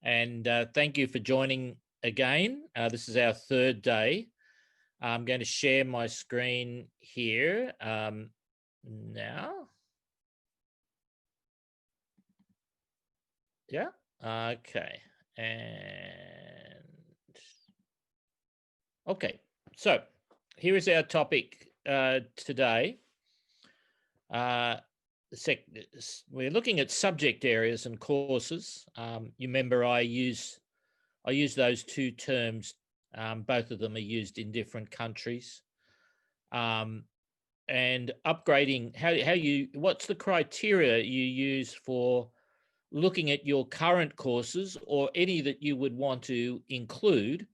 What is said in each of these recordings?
and thank you for joining again. This is our third day. I'm going to share my screen here now. Yeah, okay. And okay, so here is our topic today. We're looking at subject areas and courses. You remember I use those two terms. Both of them are used in different countries. And upgrading, what's the criteria you use for looking at your current courses or any that you would want to include?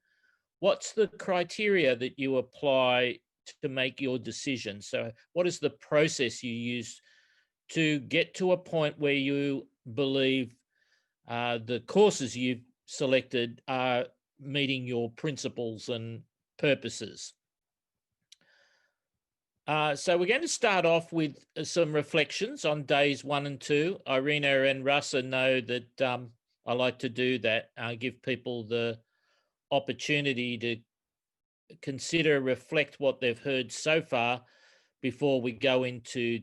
What's the criteria that you apply to make your decision? So what is the process you use to get to a point where you believe the courses you've selected are meeting your principles and purposes? So we're going to start off with some reflections on days 1 and 2. Irina and Russa know that I like to do that, give people the opportunity to consider, reflect what they've heard so far before we go into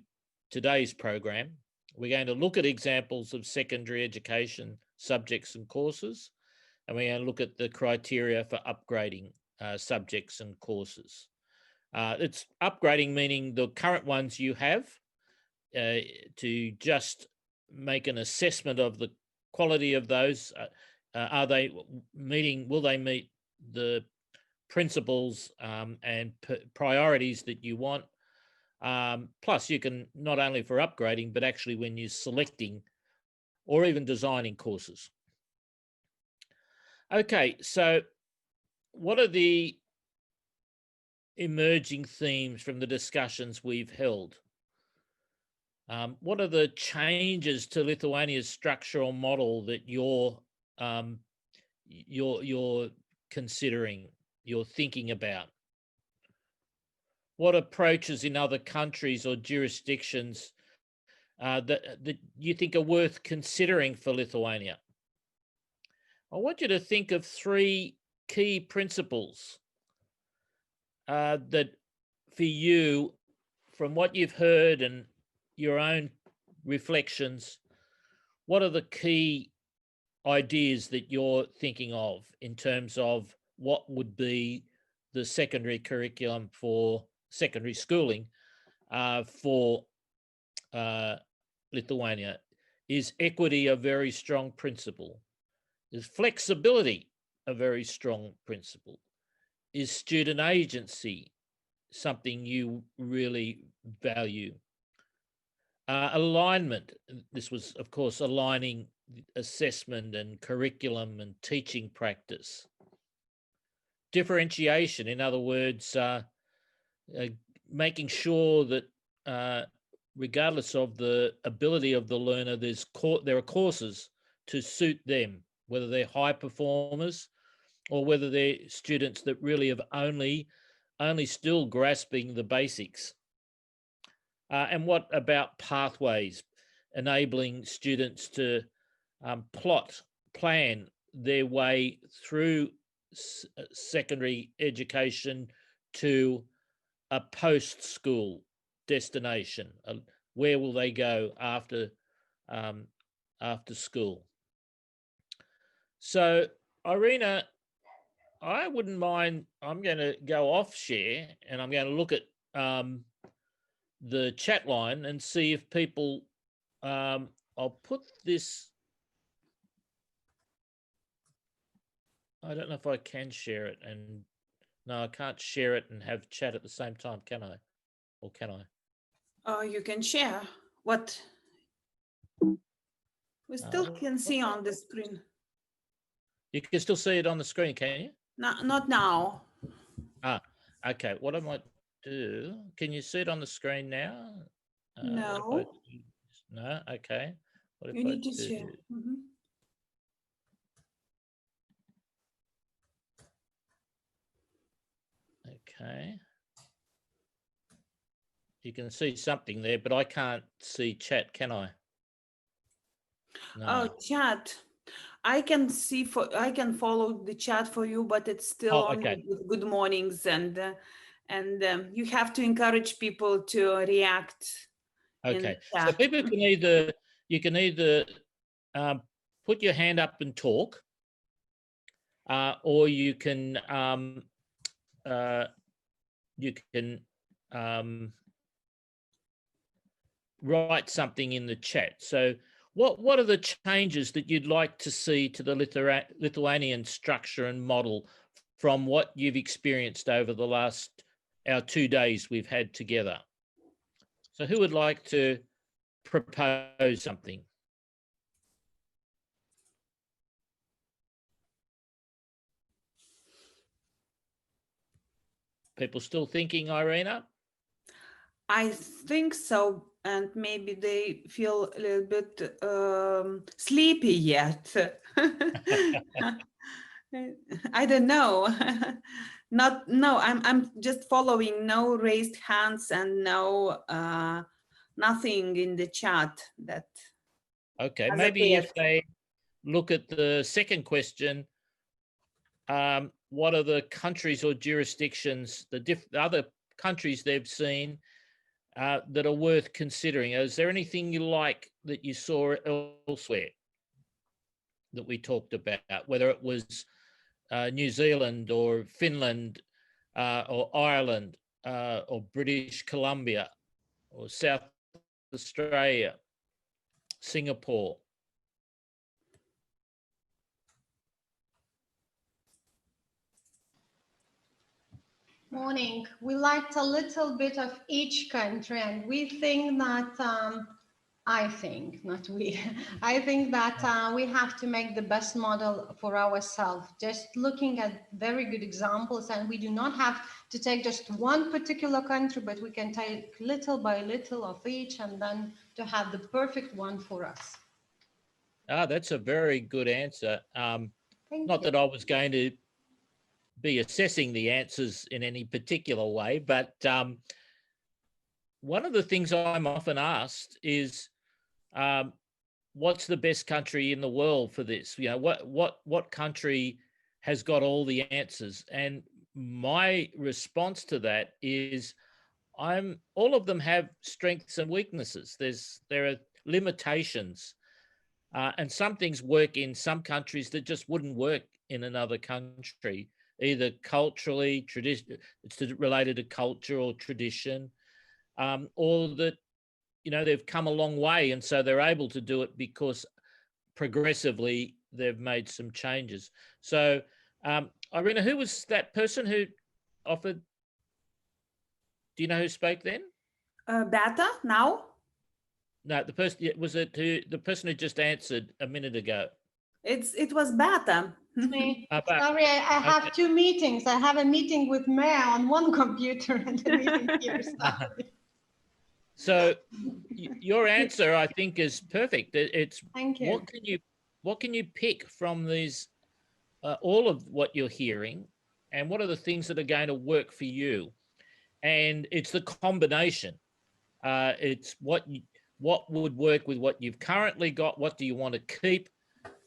today's program. We're going to look at examples of secondary education subjects and courses, and we're going to look at the criteria for upgrading subjects and courses. It's upgrading, meaning the current ones you have, to just make an assessment of the quality of those. Will they meet the principles and priorities that you want? Plus, you can not only for upgrading, but actually when you're selecting or even designing courses. Okay, so what are the emerging themes from the discussions we've held? What are the changes to Lithuania's structural model that you're considering, you're thinking about? What approaches in other countries or jurisdictions that you think are worth considering for Lithuania? I want you to think of 3 key principles that for you, from what you've heard and your own reflections, what are the key ideas that you're thinking of in terms of what would be the secondary curriculum for secondary schooling for Lithuania? Is equity a very strong principle? Is flexibility a very strong principle? Is student agency something you really value? Alignment. This was, of course, aligning assessment and curriculum and teaching practice. Differentiation, in other words, making sure that regardless of the ability of the learner, there are courses to suit them, whether they're high performers or whether they're students that really have only still grasping the basics. And what about pathways, enabling students to plan their way through secondary education to a post-school destination? Where will they go after school? So, Irina, I wouldn't mind, I'm going to go off share and I'm going to look at the chat line and see if people, I'll put this, I don't know if I can share it, and no, I can't share it and have chat at the same time, can I? Or can I? You can share what we still can see on the screen. You can still see it on the screen, can you? Not now. Okay. What I might do, can you see it on the screen now? No. No? Okay. What if you need to share. Okay. You can see something there, but I can't see chat, can I? No. Oh, chat. I can see I can follow the chat for you, but it's still Oh, only okay. with good mornings, and you have to encourage people to react in the Okay. So chat. people can either, you can either put your hand up and talk, or you can write something in the chat. So what are the changes that you'd like to see to the Lithuanian structure and model from what you've experienced over the last, our 2 days we've had together? So who would like to propose something? People still thinking, Irina? I think so, and maybe they feel a little bit sleepy yet. I don't know. No, I'm just following. No raised hands and no nothing in the chat that. Okay, maybe if they look at the second question, what are the countries or jurisdictions, the other countries they've seen that are worth considering? Is there anything you like that you saw elsewhere that we talked about, whether it was New Zealand or Finland or Ireland or British Columbia or South Australia, Singapore? Morning. We liked a little bit of each country, and we think that, I think, not we, I think that we have to make the best model for ourselves, just looking at very good examples, and we do not have to take just one particular country, but we can take little by little of each and then to have the perfect one for us. That's a very good answer. Not you. that I was going to be assessing the answers in any particular way, but one of the things I'm often asked is, what's the best country in the world for this? You know, what country has got all the answers? And my response to that is, all of them have strengths and weaknesses. There are limitations, and some things work in some countries that just wouldn't work in another country, either culturally, tradition, it's related to culture or tradition, or that, you know, they've come a long way and so they're able to do it because progressively they've made some changes. So, Irina, who was that person who offered? Do you know who spoke then? Beata now? No, the person, was it the person who just answered a minute ago? It was Beata. Me. Sorry, I have two meetings. I have a meeting with Mayor on one computer and a meeting here. Sorry. So your answer, I think, is perfect. It's thank you. What can you pick from these, all of what you're hearing, and what are the things that are going to work for you? And it's the combination. It's what would work with what you've currently got. What do you want to keep?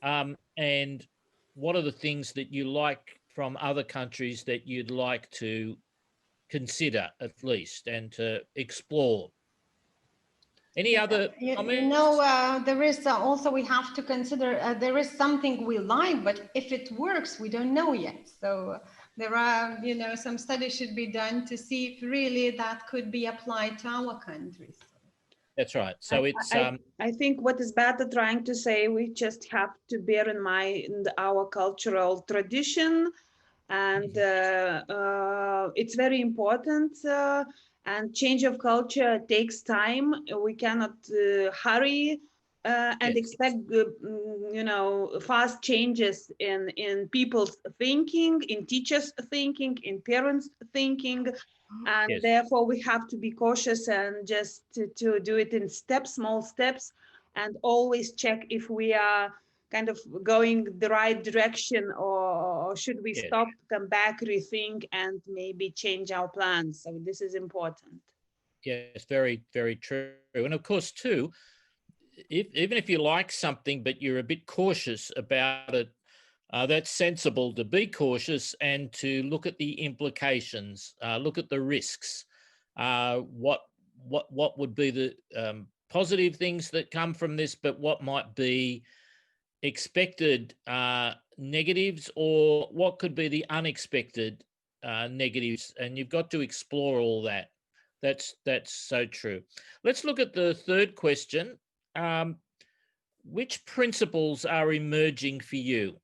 And what are the things that you like from other countries that you'd like to consider at least and to explore? Any other comments? You know, there is also, we have to consider, there is something we like, but if it works, we don't know yet. So there are, you know, some studies should be done to see if really that could be applied to our countries. That's right. So I think what is Beata trying to say, we just have to bear in mind our cultural tradition, and it's very important. And change of culture takes time. We cannot hurry and expect, you know, fast changes in people's thinking, in teachers' thinking, in parents' thinking. And therefore we have to be cautious and just to do it in steps, small steps, and always check if we are kind of going the right direction, or should we stop, come back, rethink, and maybe change our plans. So this is important. Yes, very, very true. And of course, too, even if you like something, but you're a bit cautious about it, that's sensible to be cautious and to look at the implications, look at the risks. What would be the positive things that come from this, but what might be expected negatives, or what could be the unexpected negatives, and you've got to explore all that. That's so true. Let's look at the third question. Which principles are emerging for you?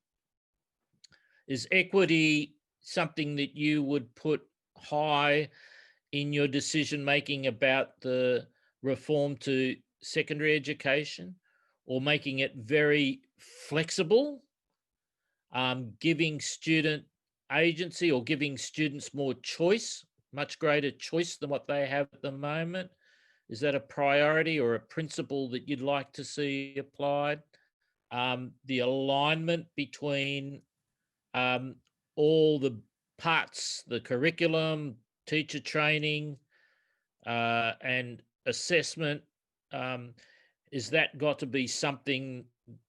Is equity something that you would put high in your decision making about the reform to secondary education, or making it very flexible, giving student agency or giving students more choice, much greater choice than what they have at the moment? Is that a priority or a principle that you'd like to see applied? The alignment between all the parts, the curriculum, teacher training, and assessment, is that got to be something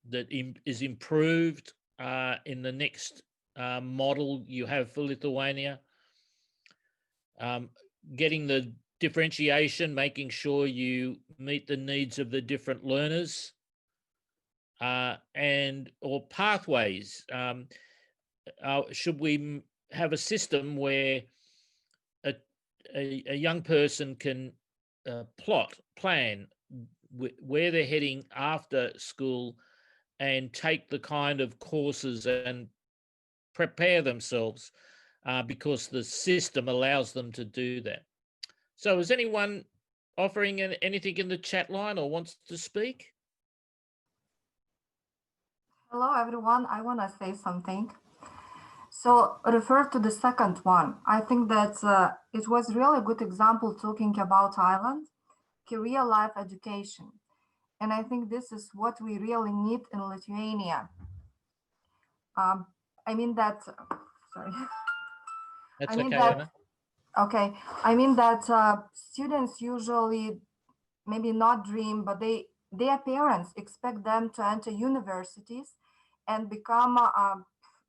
that is improved in the next model you have for Lithuania? Getting the differentiation, making sure you meet the needs of the different learners, and or pathways. Should we have a system where a young person can plan where they're heading after school and take the kind of courses and prepare themselves because the system allows them to do that? So is anyone offering anything in the chat line or wants to speak? Hello, everyone. I want to say something. So refer to the second one. I think that it was really a good example talking about Ireland, career life education. And I think this is what we really need in Lithuania. I mean that, sorry. That's I mean okay, that, Emma. okay. I mean that students usually maybe not dream, but their parents expect them to enter universities and become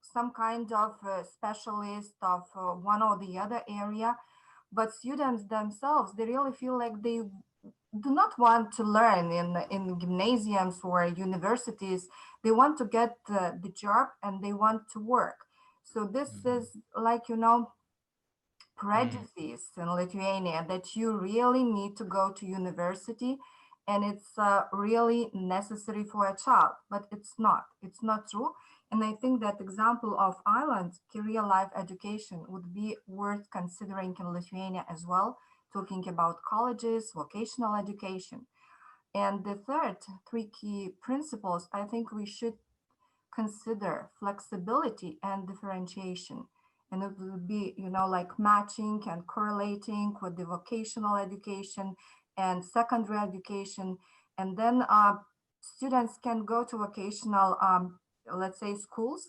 some kind of specialist of one or the other area. But students themselves, they really feel like they do not want to learn in gymnasiums or universities. They want to get the job and they want to work. So this is like, prejudice in Lithuania that you really need to go to university and it's really necessary for a child, but it's not true. And I think that example of Ireland, career life education, would be worth considering in Lithuania as well, talking about colleges, vocational education. And the three key principles, I think we should consider flexibility and differentiation. And it will be, like matching and correlating with the vocational education and secondary education. And then students can go to vocational, let's say, schools.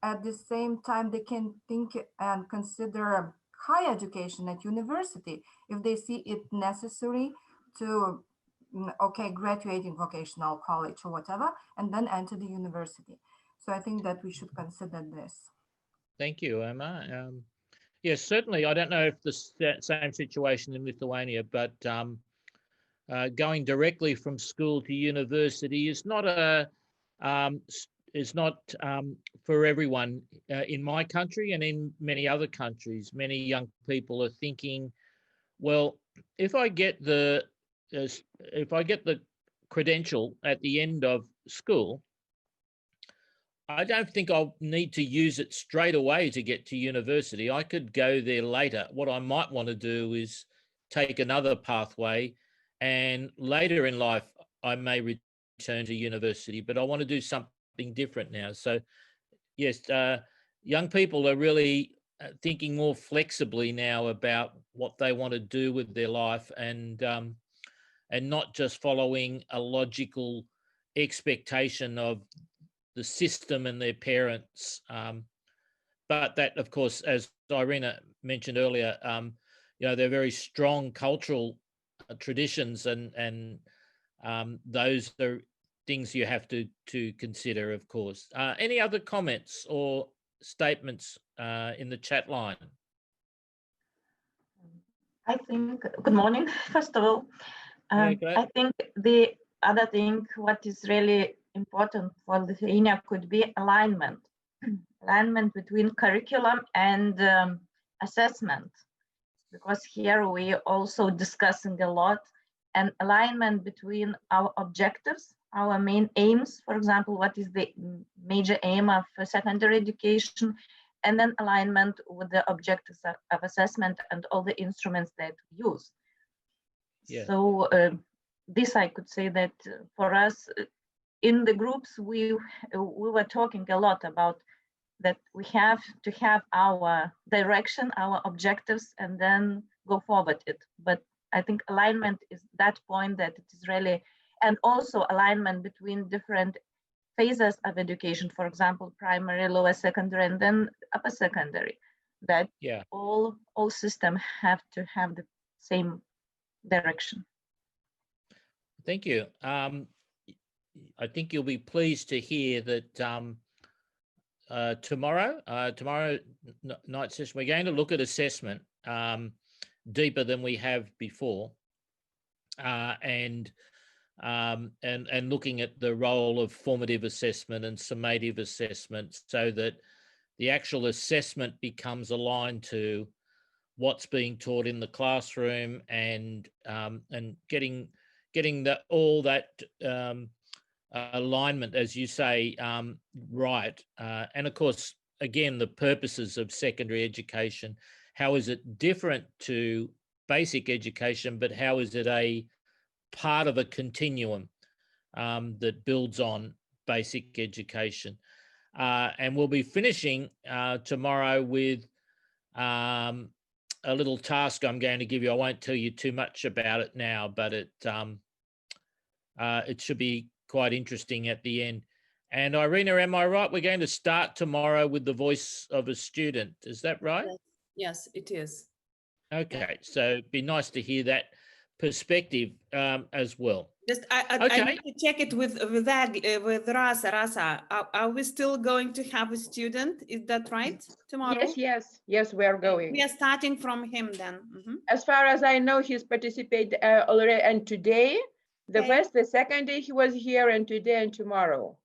At the same time, they can think and consider higher education at university if they see it necessary to, graduate in vocational college or whatever, and then enter the university. So I think that we should consider this. Thank you, Emma. Yes, certainly. I don't know if the same situation in Lithuania, but going directly from school to university is not for everyone. In my country and in many other countries, many young people are thinking, well, if I get the credential at the end of school, I don't think I'll need to use it straight away to get to university. I could go there later. What I might want to do is take another pathway, and later in life, I may return to university, but I want to do something different now. So yes, young people are really thinking more flexibly now about what they want to do with their life, and not just following a logical expectation of the system and their parents. But that, of course, as Irina mentioned earlier, they're very strong cultural traditions and those are things you have to consider, of course. Any other comments or statements in the chat line? I think, good morning, first of all. I think the other thing, what is really important for Lithuania could be alignment. Alignment between curriculum and assessment, because here we also discussing a lot, and alignment between our objectives, our main aims, for example, what is the major aim of secondary education, and then alignment with the objectives of assessment and all the instruments that we use. Yeah. So this I could say that for us in the groups, we were talking a lot about that we have to have our direction, our objectives, and then go forward it. But I think alignment is that point that it is really, and also alignment between different phases of education, for example, primary, lower secondary, and then upper secondary, that all systems have to have the same direction. Thank you. I think you'll be pleased to hear that tomorrow night session, we're going to look at assessment deeper than we have before, and looking at the role of formative assessment and summative assessment, so that the actual assessment becomes aligned to what's being taught in the classroom, and getting all that alignment, as you say, right. And of course, again, the purposes of secondary education. How is it different to basic education, but how is it a part of a continuum that builds on basic education? And we'll be finishing tomorrow with a little task I'm going to give you. I won't tell you too much about it now, but it should be quite interesting at the end. And Irina, am I right? We're going to start tomorrow with the voice of a student. Is that right? Yes, it is. Okay, so it'd be nice to hear that perspective as well. Just I need to check it with Rasa. Rasa, are we still going to have a student? Is that right? Tomorrow? Yes, we are going. We are starting from him then. As far as I know, he's participated already, and today, the first, the second day he was here, and today and tomorrow.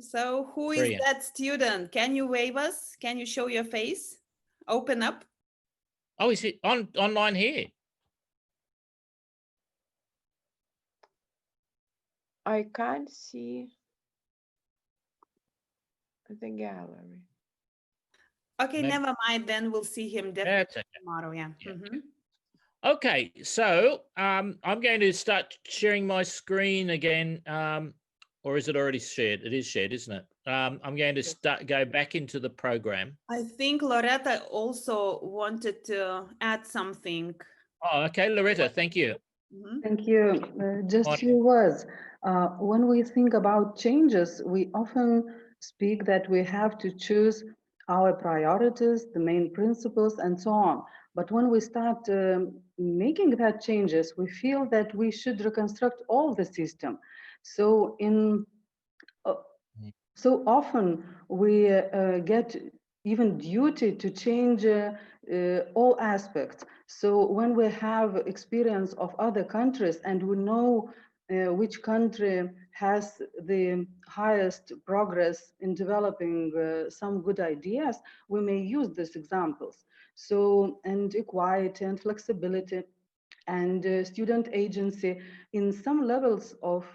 So who is that student? Can you wave us? Can you show your face? Open up. Oh, is it online here? I can't see the gallery. Okay, never mind. Then we'll see him definitely tomorrow. Yeah. Okay, so I'm going to start sharing my screen again, or is it already shared? It is shared, isn't it? I'm going to go back into the program. I think Loretta also wanted to add something. Oh, okay, Loretta, thank you. Thank you. Just a few words. When we think about changes, we often speak that we have to choose our priorities, the main principles, and so on. But when we start making that changes, we feel that we should reconstruct all the system. So so often we get even duty to change all aspects. So when we have experience of other countries and we know which country has the highest progress in developing some good ideas, we may use these examples. So, and equality and flexibility and student agency in some levels of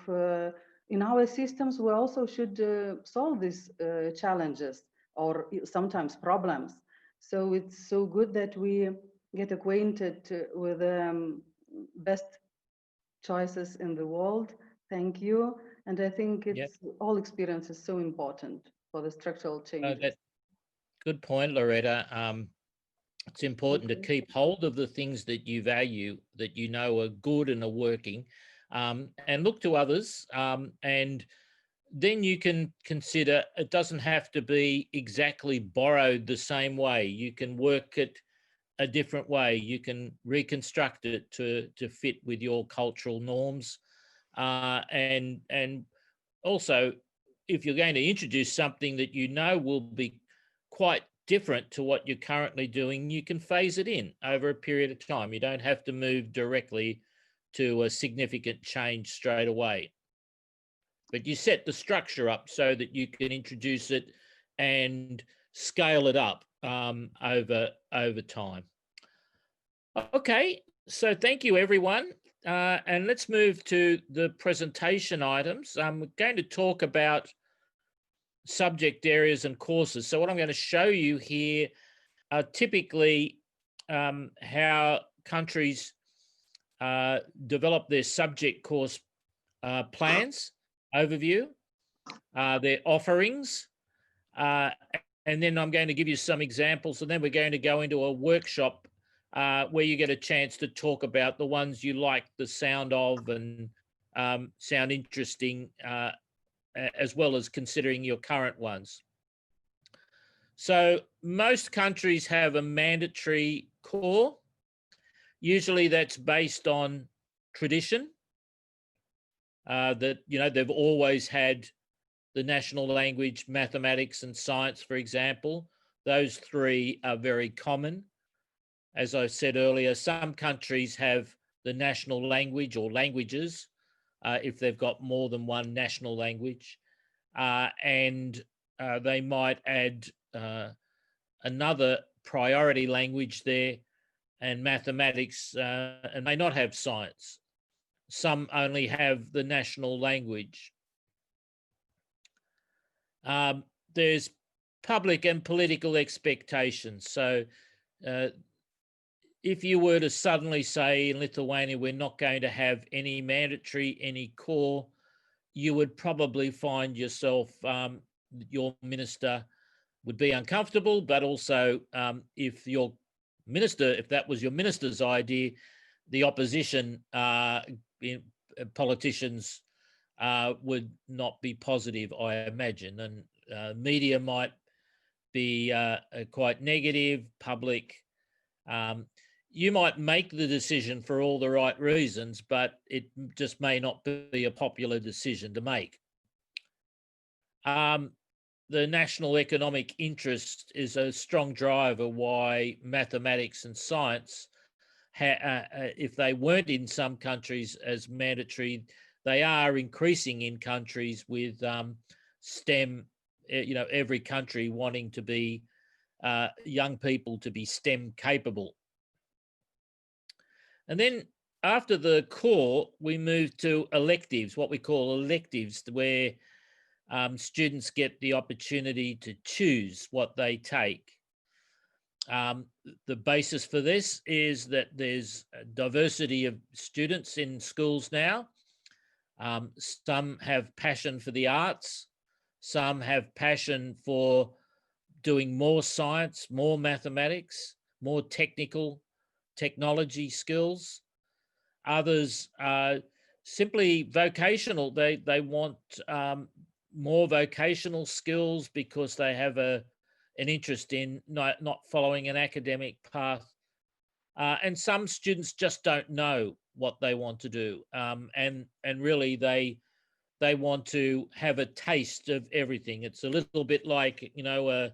in our systems, we also should solve these challenges or sometimes problems. So it's so good that we get acquainted with best choices in the world. Thank you. And I think it's all experience is so important for the structural changes. Good point, Loretta. It's important to keep hold of the things that you value, that you know are good and are working, and look to others. And then you can consider it doesn't have to be exactly borrowed the same way. You can work it a different way. You can reconstruct it to fit with your cultural norms. and also, if you're going to introduce something that you know will be quite different to what you're currently doing, you can phase it in over a period of time. You don't have to move directly to a significant change straight away. But you set the structure up so that you can introduce it and scale it up over time. Okay, so thank you, everyone. And let's move to the presentation items. We're going to talk about subject areas and courses. So what I'm going to show you here are typically how countries develop their subject course plans, overview, their offerings, and then I'm going to give you some examples, and then we're going to go into a workshop where you get a chance to talk about the ones you like the sound of and sound interesting, as well as considering your current ones. So most countries have a mandatory core. Usually that's based on tradition, that, you know, they've always had the national language, mathematics and science, for example. Those three are very common. As I said earlier, some countries have the national language or languages, if they've got more than one national language, and they might add another priority language there, and mathematics, and may not have science. Some only have the national language. There's public and political expectations. So if you were to suddenly say in Lithuania, we're not going to have any mandatory, any core, you would probably find yourself, your minister would be uncomfortable, but also if that was your minister's idea, the opposition politicians would not be positive, I imagine, and media might be quite negative, public. You might make the decision for all the right reasons, but it just may not be a popular decision to make. The national economic interest is a strong driver why mathematics and science, if they weren't in some countries as mandatory, they are increasing in countries with STEM, you know, every country wanting to be young people to be STEM capable. And then after the core, we move to electives, what we call electives, where students get the opportunity to choose what they take. The basis for this is that there's a diversity of students in schools now. Some have passion for the arts. Some have passion for doing more science, more mathematics, more technology skills. Others are simply vocational. They want more vocational skills because they have an interest in not following an academic path. And some students just don't know what they want to do. And really they want to have a taste of everything. It's a little bit like, you know,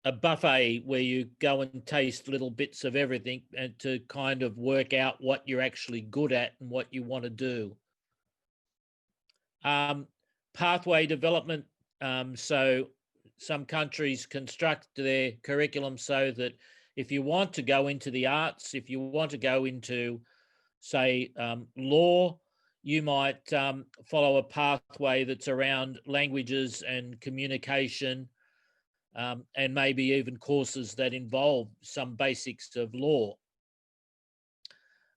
a buffet where you go and taste little bits of everything and to kind of work out what you're actually good at and what you want to do. Pathway development. So some countries construct their curriculum so that if you want to go into the arts, if you want to go into, say, law, you might follow a pathway that's around languages and communication, and maybe even courses that involve some basics of law.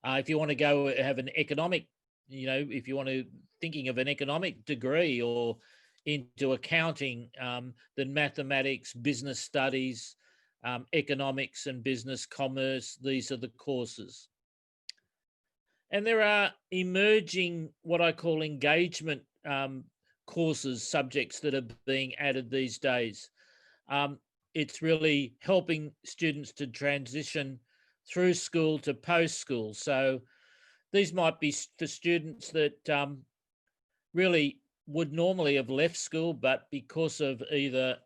If you want to go have an economic, you know, if you want to thinking of an economic degree or into accounting, then mathematics, business studies, economics and business commerce, these are the courses. And there are emerging, what I call engagement courses, subjects that are being added these days. It's really helping students to transition through school to post-school. So These might be for students that really would normally have left school, but because of either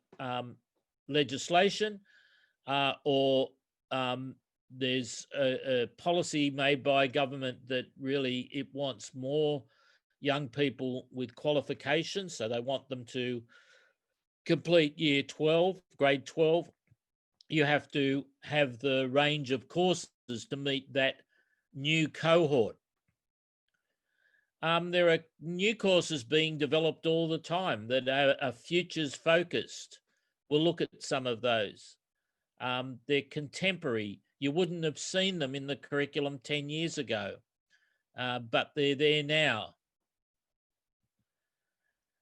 legislation or there's a policy made by government that really it wants more young people with qualifications. So they want them to complete year 12, grade 12. You have to have the range of courses to meet that new cohort. There are new courses being developed all the time that are futures focused. We'll look at some of those. They're contemporary. You wouldn't have seen them in the curriculum 10 years ago, but they're there now.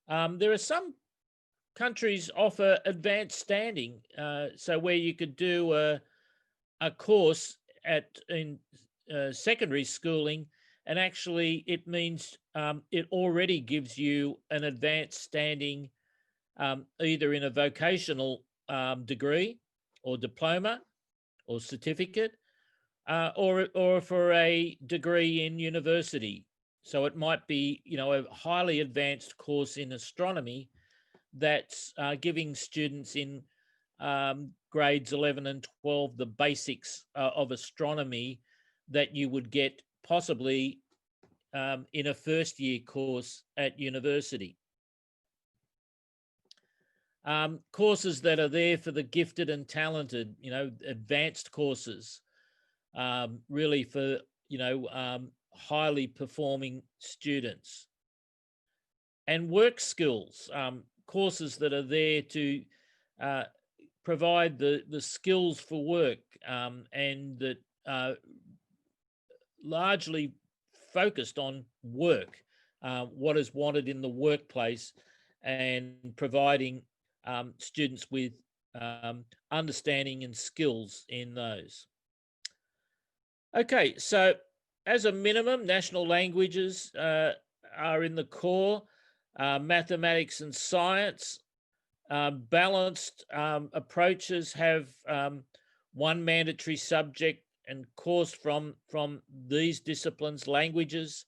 There are some countries offer advanced standing, so where you could do a course in secondary schooling, and actually it means it already gives you an advanced standing either in a vocational degree or diploma or certificate or for a degree in university. So it might be, you know, a highly advanced course in astronomy that's giving students in grades 11 and 12 the basics of astronomy that you would get possibly in a first year course at university. Courses that are there for the gifted and talented, you know, advanced courses, really for, you know, highly performing students. And work skills, courses that are there to provide the skills for work and that largely focused on work, what is wanted in the workplace, and providing students with understanding and skills in those. Okay, so as a minimum, national languages are in the core, mathematics and science. Balanced approaches have one mandatory subject and course from these disciplines: languages,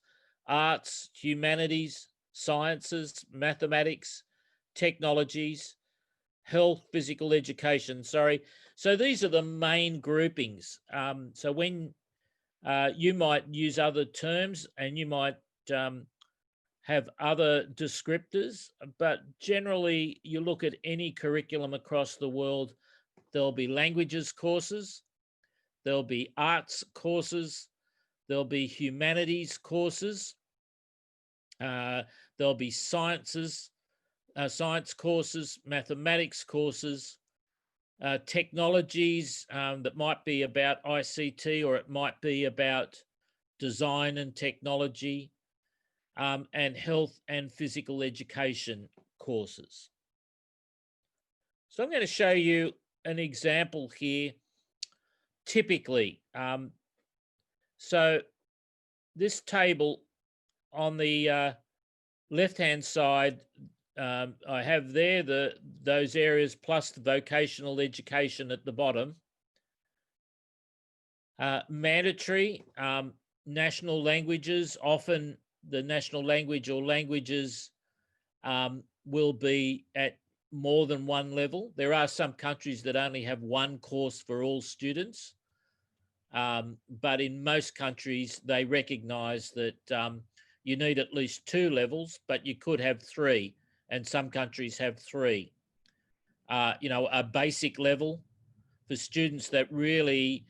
arts, humanities, sciences, mathematics, technologies, health, physical education. So these are the main groupings. So when you might use other terms and you might have other descriptors, but generally you look at any curriculum across the world, there'll be languages courses, there'll be arts courses, there'll be humanities courses, there'll be science courses, mathematics courses, technologies that might be about ICT, or it might be about design and technology, and health and physical education courses. So I'm going to show you an example here. Typically, so this table on the left-hand side, I have there those areas plus the vocational education at the bottom. Mandatory national languages, often the national language or languages will be at more than one level. There are some countries that only have one course for all students, but in most countries they recognise that you need at least 2 levels, but you could have 3, and some countries have 3. You know, a basic level for students that really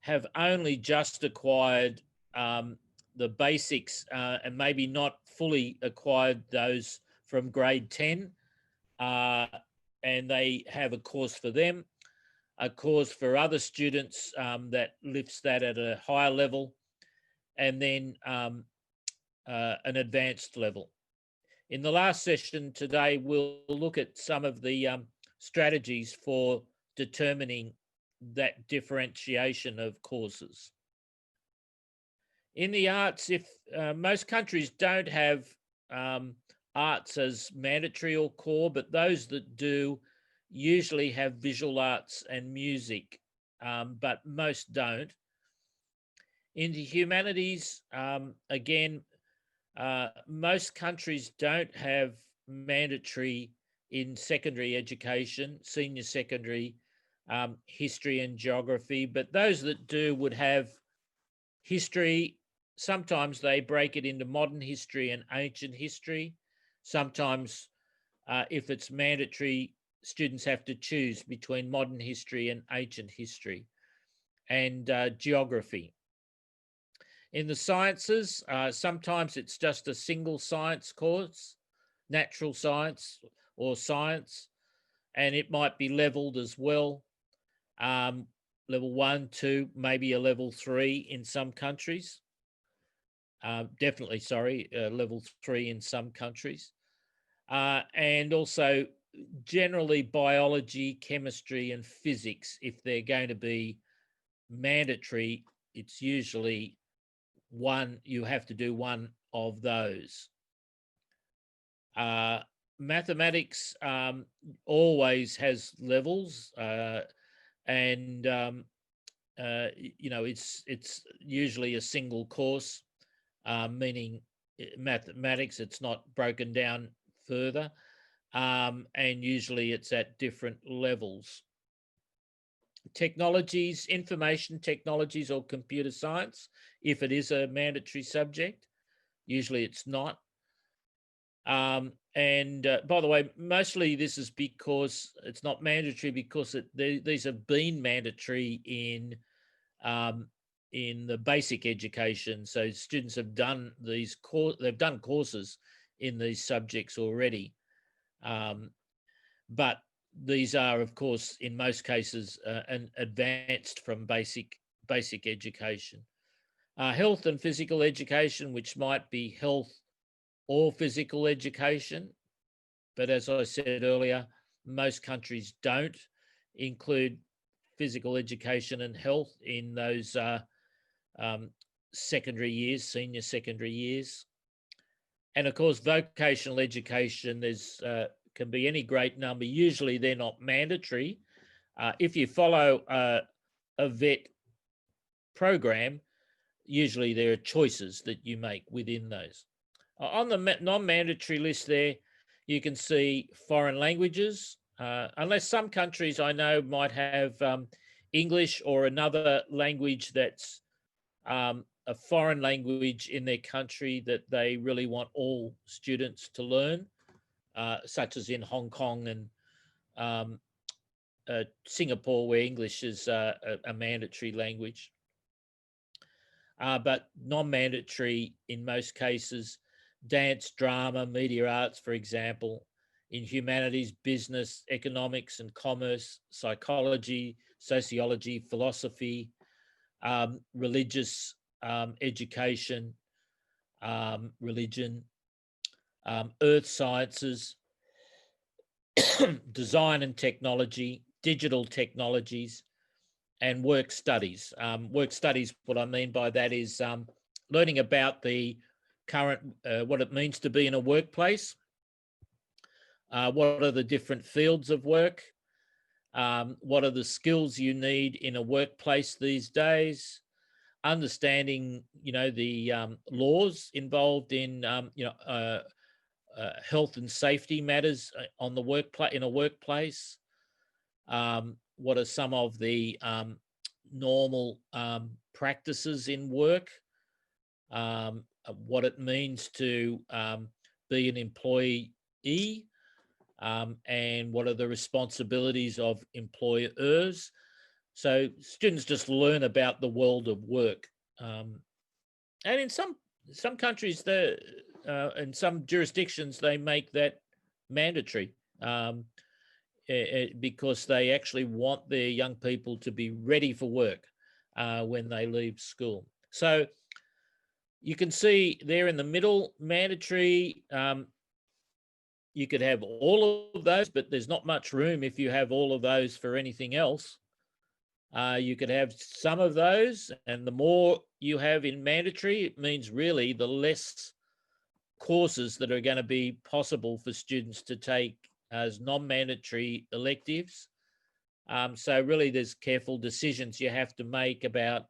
have only just acquired the basics and maybe not fully acquired those from grade 10, and they have a course for them, a course for other students that lifts that at a higher level, and then an advanced level. In the last session today, we'll look at some of the strategies for determining that differentiation of courses. In the arts, if most countries don't have arts as mandatory or core, but those that do usually have visual arts and music, but most don't. In the humanities, again, most countries don't have mandatory in secondary education, senior secondary, history and geography, but those that do would have history. Sometimes they break it into modern history and ancient history. Sometimes if it's mandatory, students have to choose between modern history and ancient history, and geography. In the sciences, sometimes it's just a single science course, natural science or science, and it might be leveled as well. Level 1, 2, maybe a level 3 in some countries. Definitely, sorry, level 3 in some countries. And also generally biology, chemistry and physics. If they're going to be mandatory, it's usually one, you have to do one of those. Mathematics always has levels, and you know, it's usually a single course, meaning mathematics, it's not broken down further, and usually it's at different levels. Technologies, information technologies or computer science, if it is a mandatory subject, usually it's not. And by the way, mostly this is because it's not mandatory, because these have been mandatory in the basic education. So students have done these they've done courses in these subjects already. But these are, of course, in most cases, advanced from basic education. Health and physical education, which might be health or physical education. But as I said earlier, most countries don't include physical education and health in those secondary years, senior secondary years. And of course, vocational education, there's can be any great number. Usually they're not mandatory. If you follow a VET program, usually there are choices that you make within those. On the non-mandatory list there, you can see foreign languages, unless some countries I know might have English or another language that's a foreign language in their country that they really want all students to learn, such as in Hong Kong and Singapore, where English is a mandatory language. But non-mandatory in most cases, dance, drama, media arts, for example, in humanities, business, economics and commerce, psychology, sociology, philosophy, religious education, religion, earth sciences, design and technology, digital technologies, and work studies. Work studies, what I mean by that is learning about the current, what it means to be in a workplace, what are the different fields of work, what are the skills you need in a workplace these days, understanding, you know, the laws involved in, you know, health and safety matters on the workplace, in a workplace. What are some of the normal practices in work? What it means to be an employee, and what are the responsibilities of employers? So students just learn about the world of work. And in some countries, in some jurisdictions, they make that mandatory because they actually want their young people to be ready for work when they leave school. So you can see there in the middle, mandatory, you could have all of those, but there's not much room if you have all of those for anything else. You could have some of those, and the more you have in mandatory, it means really the less courses that are going to be possible for students to take as non-mandatory electives. So really there's careful decisions you have to make about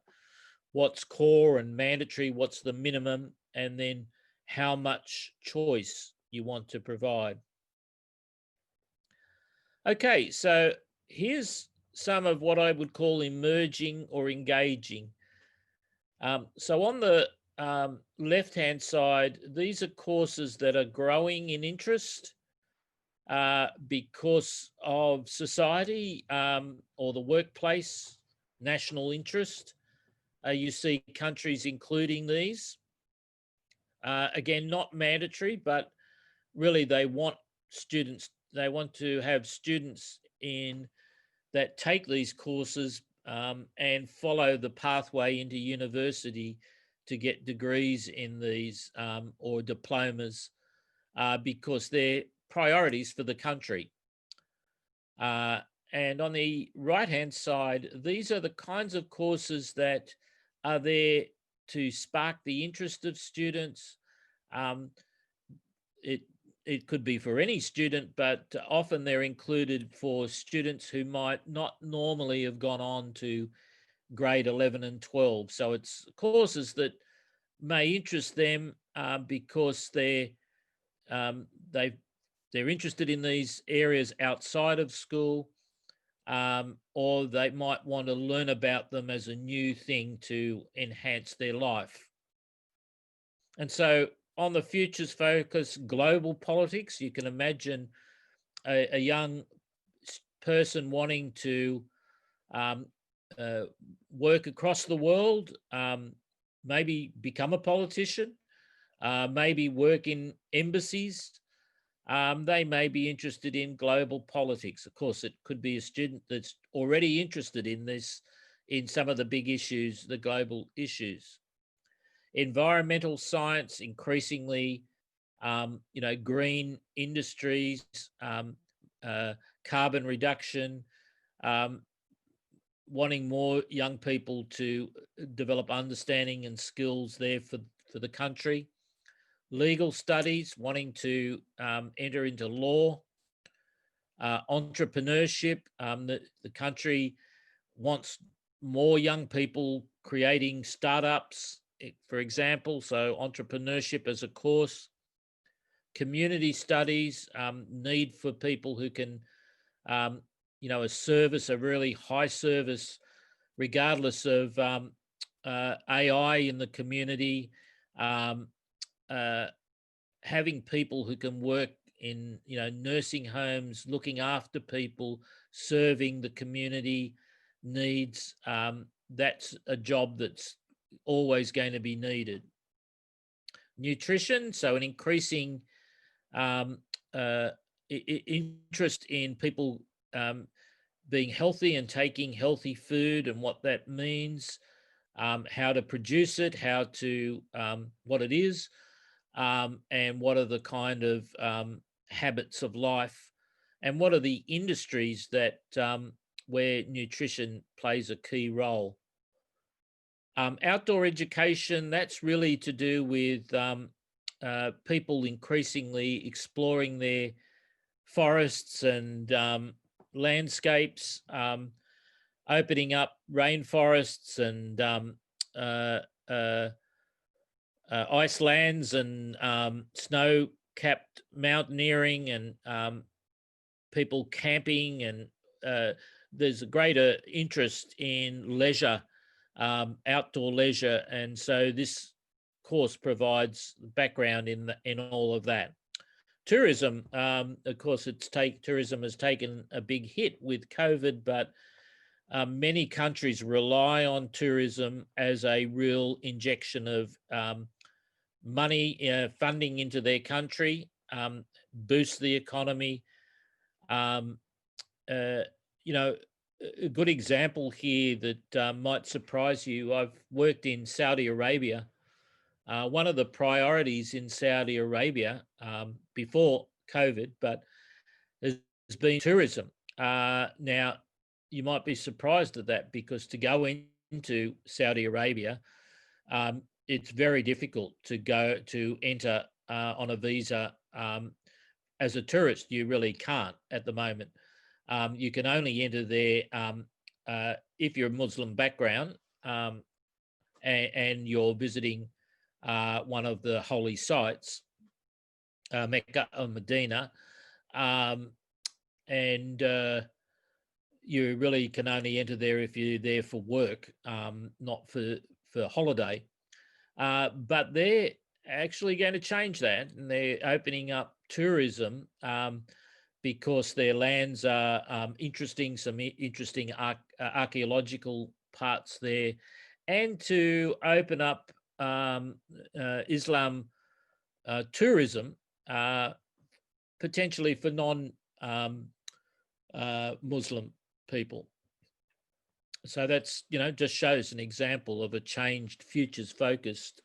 what's core and mandatory, what's the minimum, and then how much choice you want to provide. Okay, so here's some of what I would call emerging or engaging. So on the left-hand side, these are courses that are growing in interest because of society or the workplace, national interest. You see countries including these. Again, not mandatory, but really they want students, they want to have students in that take these courses and follow the pathway into university to get degrees in these or diplomas because they're priorities for the country. And on the right-hand side, these are the kinds of courses that are there to spark the interest of students. It could be for any student, but often they're included for students who might not normally have gone on to grade 11 and 12. So it's courses that may interest them because they're interested in these areas outside of school, or they might want to learn about them as a new thing to enhance their life. And so on the futures focus, global politics, you can imagine a young person wanting to work across the world, maybe become a politician, maybe work in embassies. They may be interested in global politics. Of course, it could be a student that's already interested in this, in some of the big issues, the global issues. Environmental science, increasingly, green industries, carbon reduction, wanting more young people to develop understanding and skills there for the country. Legal studies, wanting to enter into law. Entrepreneurship, the country wants more young people creating startups, for example, so entrepreneurship as a course. Community studies, need for people who can, a service, a really high service, regardless of AI in the community, having people who can work in, nursing homes, looking after people, serving the community needs. That's a job that's always going to be needed. Nutrition, so an increasing interest in people being healthy and taking healthy food and what that means, how to produce it, how to what it is, and what are the kind of habits of life, and what are the industries that where nutrition plays a key role. Outdoor education, that's really to do with people increasingly exploring their forests and landscapes, opening up rainforests and icelands and snow-capped mountaineering and people camping, and there's a greater interest in leisure, outdoor leisure, and so this course provides background in all of that. Tourism, of course, tourism has taken a big hit with COVID, but many countries rely on tourism as a real injection of money, funding into their country, boost the economy. A good example here that might surprise you, I've worked in Saudi Arabia. One of the priorities in Saudi Arabia before COVID, but has been tourism. Now, you might be surprised at that, because to go into Saudi Arabia, it's very difficult to enter on a visa as a tourist. You really can't at the moment. You can only enter there if you're a Muslim background, and you're visiting one of the holy sites, Mecca or Medina, and you really can only enter there if you're there for work, not for holiday. But they're actually going to change that, and they're opening up tourism because their lands are interesting, some interesting archaeological parts there, and to open up Islam tourism, potentially for non-Muslim people. So that's, just shows an example of a changed futures focused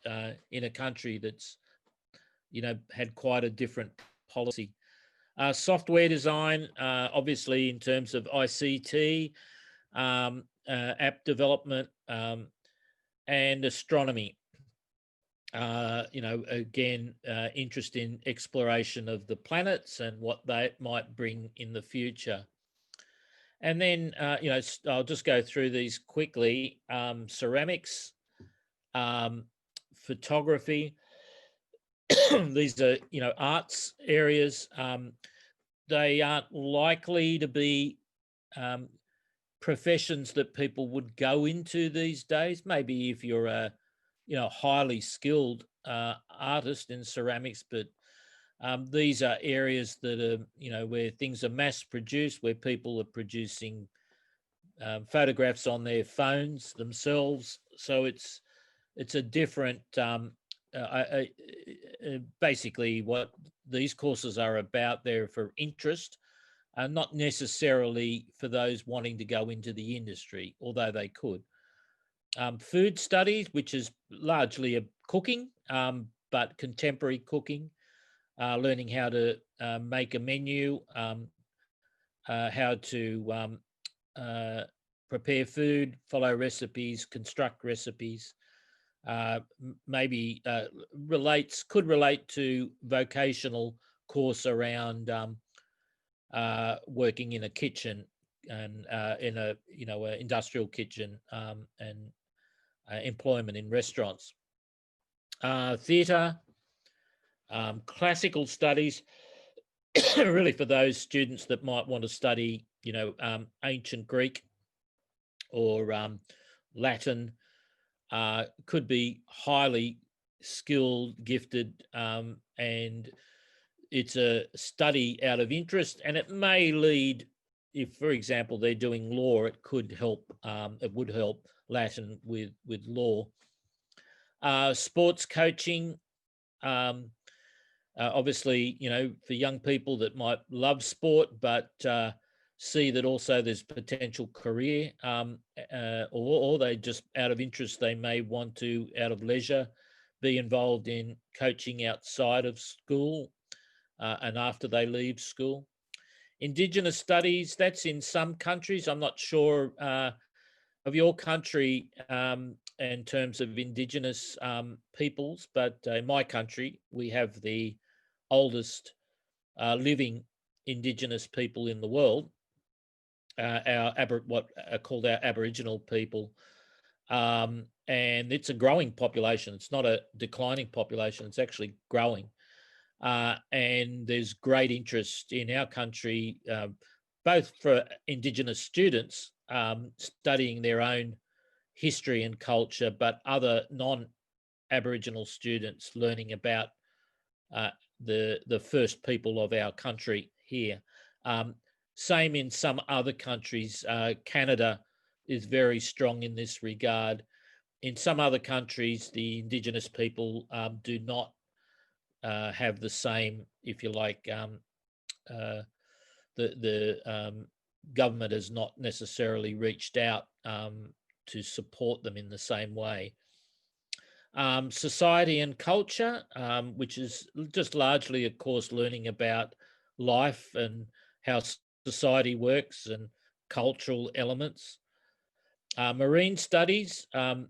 in a country that's, had quite a different policy. Software design, obviously in terms of ICT, app development, and astronomy. Again, interest in exploration of the planets and what they might bring in the future. And then, I'll just go through these quickly. Ceramics, photography. These are, arts areas. They aren't likely to be professions that people would go into these days. Maybe if you're a, highly skilled artist in ceramics, but these are areas that are, where things are mass produced, where people are producing photographs on their phones themselves. So it's a different, basically what these courses are about. They're for interest, not necessarily for those wanting to go into the industry, although they could. Food studies, which is largely a cooking, but contemporary cooking, learning how to make a menu, how to prepare food, follow recipes, construct recipes, maybe could relate to vocational course around working in a kitchen and in a a industrial kitchen, and employment in restaurants. Theatre, classical studies, really for those students that might want to study, ancient Greek or Latin, could be highly skilled, gifted, and it's a study out of interest, and it may lead, if, for example, they're doing law, it could help, it would help Latin with law. Sports coaching, obviously, for young people that might love sport, but see that also there's potential career, or they just out of interest, they may want to, out of leisure, be involved in coaching outside of school and after they leave school. Indigenous studies, that's in some countries. I'm not sure of your country in terms of Indigenous peoples, but in my country, we have the oldest living Indigenous people in the world, what are called our Aboriginal people. And it's a growing population. It's not a declining population, it's actually growing. And there's great interest in our country, both for Indigenous students studying their own history and culture, but other non-Aboriginal students learning about the first people of our country here. Same in some other countries. Canada is very strong in this regard. In some other countries, the Indigenous people do not have the same, if you like, the government has not necessarily reached out to support them in the same way. Society and culture, which is just largely, of course, learning about life and how society works and cultural elements. Marine studies, I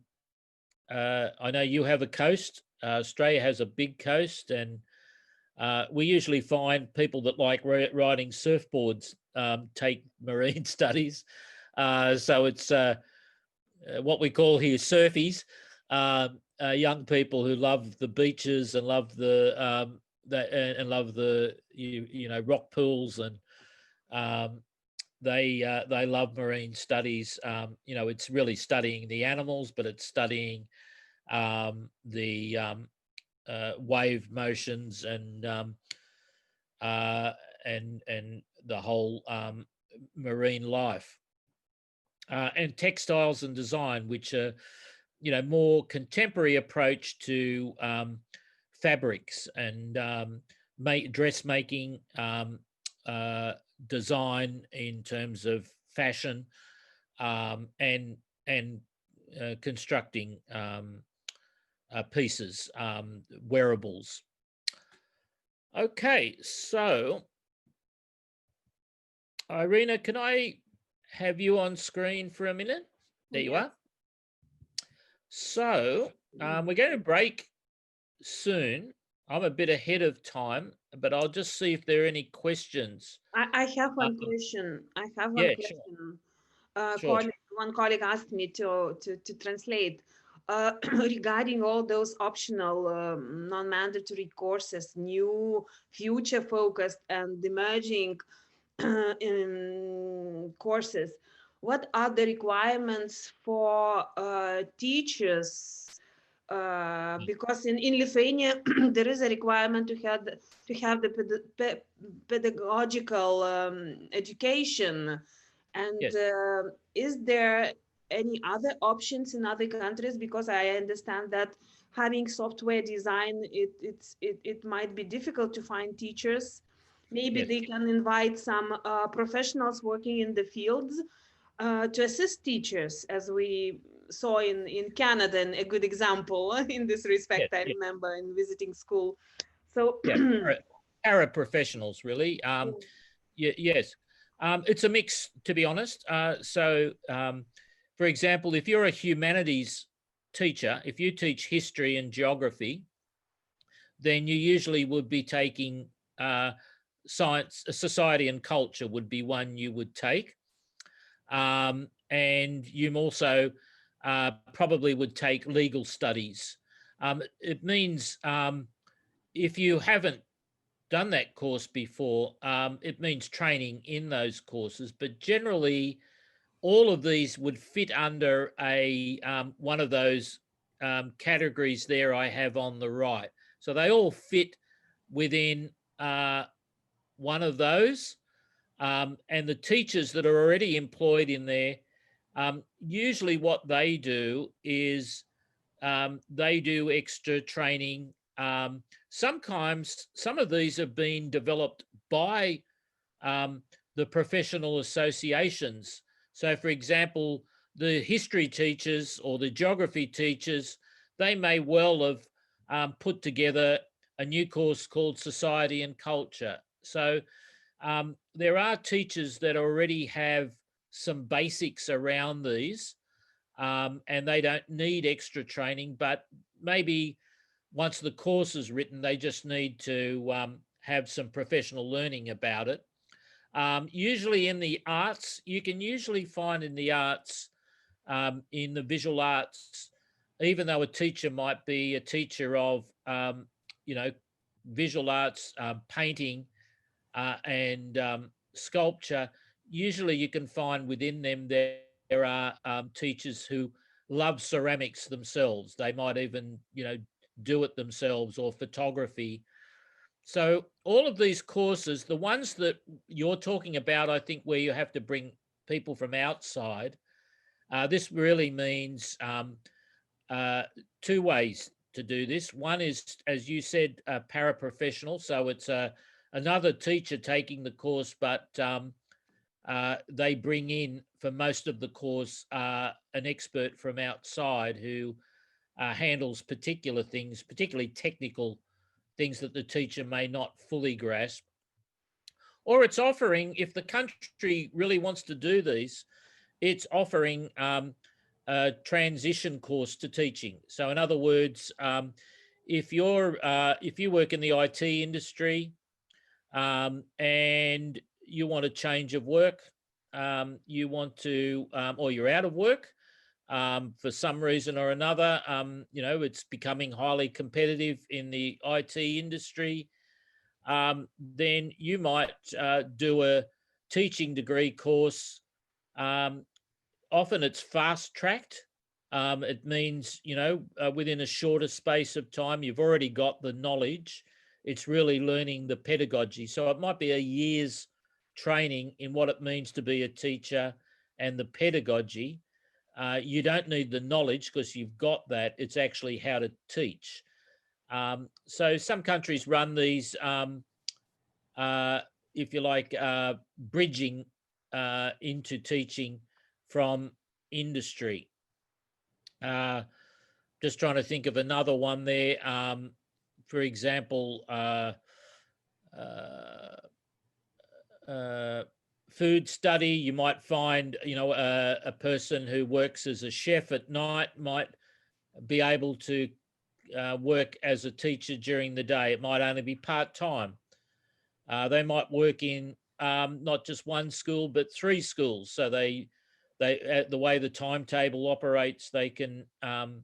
know you have a coast. Australia has a big coast, and we usually find people that like riding surfboards take marine studies. So it's what we call here surfies. young people who love the beaches and love the love the rock pools, and they love marine studies. It's really studying the animals, but it's studying the wave motions and the whole marine life, and textiles and design, which are more contemporary approach to fabrics and dressmaking, design in terms of fashion, and constructing pieces, wearables. Okay, so Irina, can I have you on screen for a minute? There you are. So we're going to break soon. I'm a bit ahead of time, but I'll just see if there are any questions. I have one question. I have one question. Sure. One colleague asked me to translate regarding all those optional non-mandatory courses, new future-focused and emerging courses. What are the requirements for teachers? Because in Lithuania there is a requirement to have the pedagogical education, and yes. Is there any other options in other countries? Because I understand that having software design, it might be difficult to find teachers. Maybe yes. They can invite some professionals working in the fields to assist teachers, as we saw in Canada, and a good example in this respect. Yes, I remember in visiting school. So paraprofessionals, really. Yes, it's a mix, to be honest. For example, if you're a humanities teacher, if you teach history and geography, then you usually would be taking science, society and culture would be one you would take. And you also probably would take legal studies. It means if you haven't done that course before, it means training in those courses, but generally all of these would fit under a one of those categories there I have on the right. So they all fit within one of those, and the teachers that are already employed in there, usually what they do is they do extra training. Sometimes some of these have been developed by the professional associations. So for example, the history teachers or the geography teachers, they may well have put together a new course called Society and Culture. So there are teachers that already have some basics around these, and they don't need extra training, but maybe once the course is written, they just need to have some professional learning about it. Usually in the arts, you can usually find in the arts, in the visual arts, even though a teacher might be a teacher of, visual arts, painting and sculpture, usually you can find within them there are teachers who love ceramics themselves. They might even, do it themselves, or photography. So all of these courses, the ones that you're talking about, I think where you have to bring people from outside, this really means two ways to do this. One is, as you said, a paraprofessional. So it's another teacher taking the course, but they bring in, for most of the course, an expert from outside who handles particular things, particularly technical things that the teacher may not fully grasp. Or it's offering, if the country really wants to do these, it's offering a transition course to teaching. So in other words, if you work in the IT industry and you want a change of work, you want to, or you're out of work, for some reason or another, you know, it's becoming highly competitive in the IT industry, then you might do a teaching degree course. Often it's fast-tracked. It means, you know, within a shorter space of time, you've already got the knowledge. It's really learning the pedagogy. So it might be a year's training in what it means to be a teacher and the pedagogy. You don't need the knowledge because you've got that. It's actually how to teach. So some countries run these, if you like, bridging into teaching from industry. Just trying to think of another one there. For example, food study, you might find, you know, a person who works as a chef at night might be able to work as a teacher during the day. It might only be part-time. They might work in not just one school, but 3 schools. So they the way the timetable operates, they can earn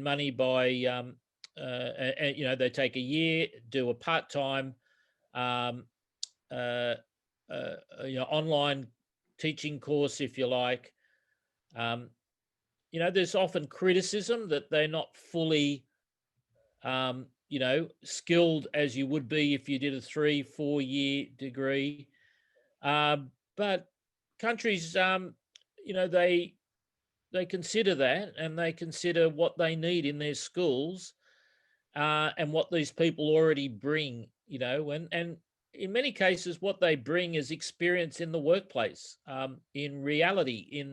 money by, you know, they take a year, do a part-time, you know, online teaching course, if you like. You know, there's often criticism that they're not fully, you know, skilled as you would be if you did a 3-4 year degree. But countries, you know, they consider that, and they consider what they need in their schools, and what these people already bring, you know, and in many cases, what they bring is experience in the workplace, in reality,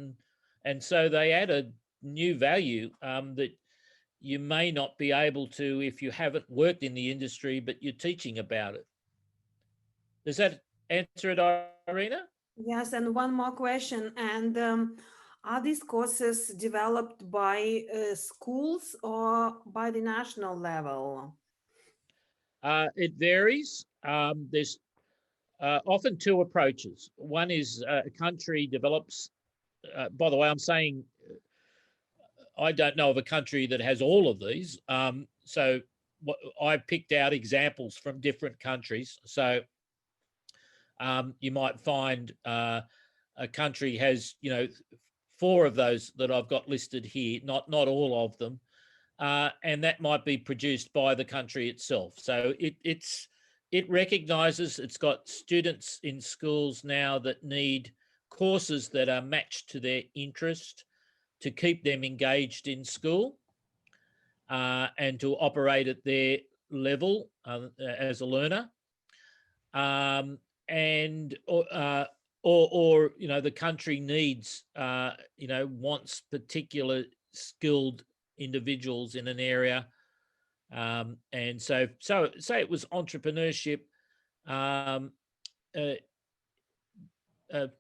and so they add a new value that you may not be able to if you haven't worked in the industry, but you're teaching about it. Does that answer it, Irina? Yes, and one more question. And are these courses developed by schools or by the national level? It varies. There's often 2 approaches. One is a country develops, by the way, I'm saying I don't know of a country that has all of these. So I picked out examples from different countries. So you might find a country has, you know, 4 of those that I've got listed here, not all of them. And that might be produced by the country itself. So it recognizes it's got students in schools now that need courses that are matched to their interest to keep them engaged in school, and to operate at their level as a learner. Or you know, the country needs, you know, wants particular skilled individuals in an area, and so say it was entrepreneurship.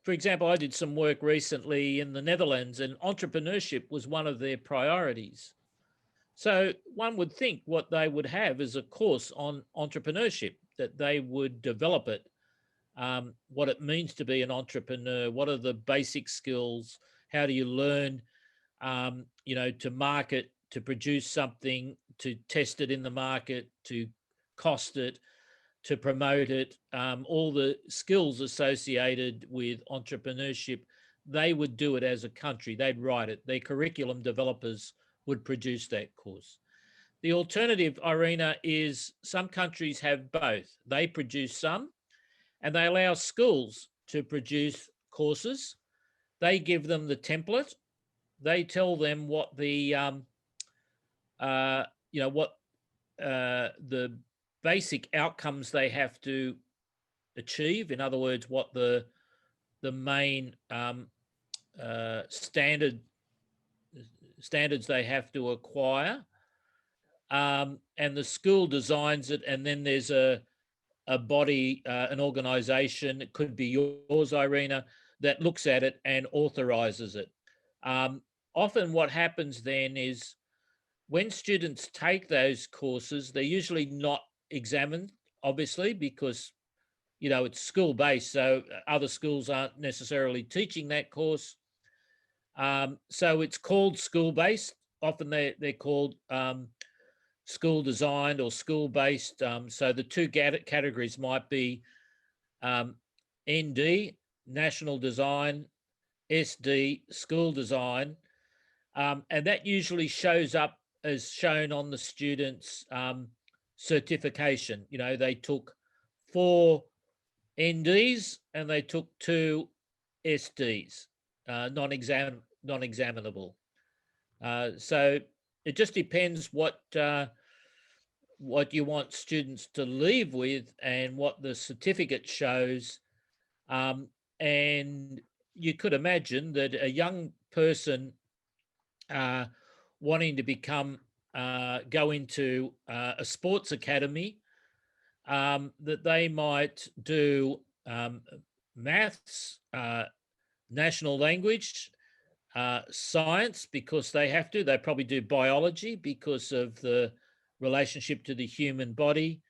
For example, I did some work recently in the Netherlands, and entrepreneurship was one of their priorities. So one would think what they would have is a course on entrepreneurship, that they would develop it, what it means to be an entrepreneur, what are the basic skills, how do you learn, you know, to market, to produce something, to test it in the market, to cost it, to promote it, all the skills associated with entrepreneurship. They would do it as a country. They'd write it. Their curriculum developers would produce that course. The alternative, Irina, is some countries have both. They produce some, and they allow schools to produce courses. They give them the template. They tell them what the, you know, what the basic outcomes they have to achieve. In other words, what the main standards they have to acquire, and the school designs it, and then there's a body, an organization, it could be yours, Irina, that looks at it and authorizes it. Often what happens then is when students take those courses, they're usually not examined, obviously, because, you know, it's school-based, so other schools aren't necessarily teaching that course. So it's called school-based. Often they're called school designed or school-based. So the two categories might be ND, national design, SD, school design. And that usually shows up as shown on the student's certification. You know, they took 4 NDs and they took 2 SDs, non-examinable. So it just depends what you want students to leave with and what the certificate shows. And you could imagine that a young person wanting to go into a sports academy, that they might do maths, national language, science, because they have to. They probably do biology because of the relationship to the human body.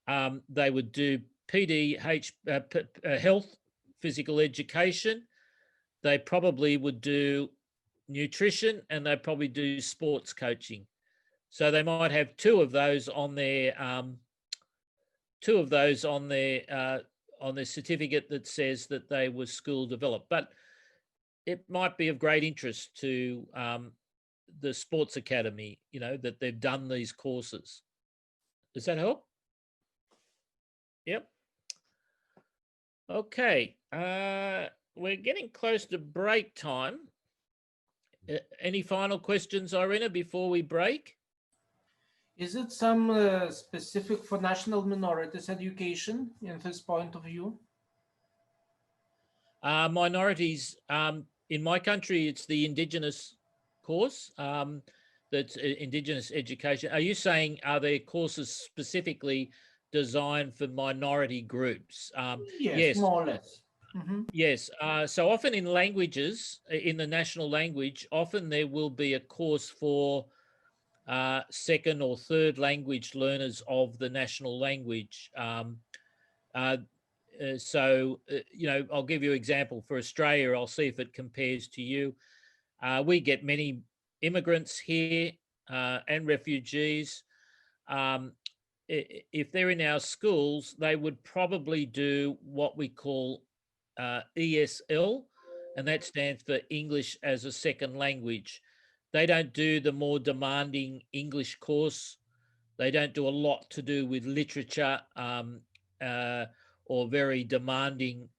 They would do health, physical education. They probably would do nutrition, and they probably do sports coaching. So they might have 2 of those on their certificate that says that they were school developed. But it might be of great interest to the sports academy, you know, that they've done these courses. Does that help? Yep. Okay. We're getting close to break time. Any final questions, Irina, before we break? Is it some specific for national minorities education in this point of view? Minorities, in my country, it's the Indigenous course, that's Indigenous education. Are you saying, are there courses specifically designed for minority groups? Yes, more or less. Mm-hmm. Yes. So often in languages, in the national language, often there will be a course for second or third language learners of the national language. So, you know, I'll give you an example for Australia. I'll see if it compares to you. We get many immigrants here and refugees. If they're in our schools, they would probably do what we call ESL, and that stands for English as a Second Language. They don't do the more demanding English course. They don't do a lot to do with literature or very demanding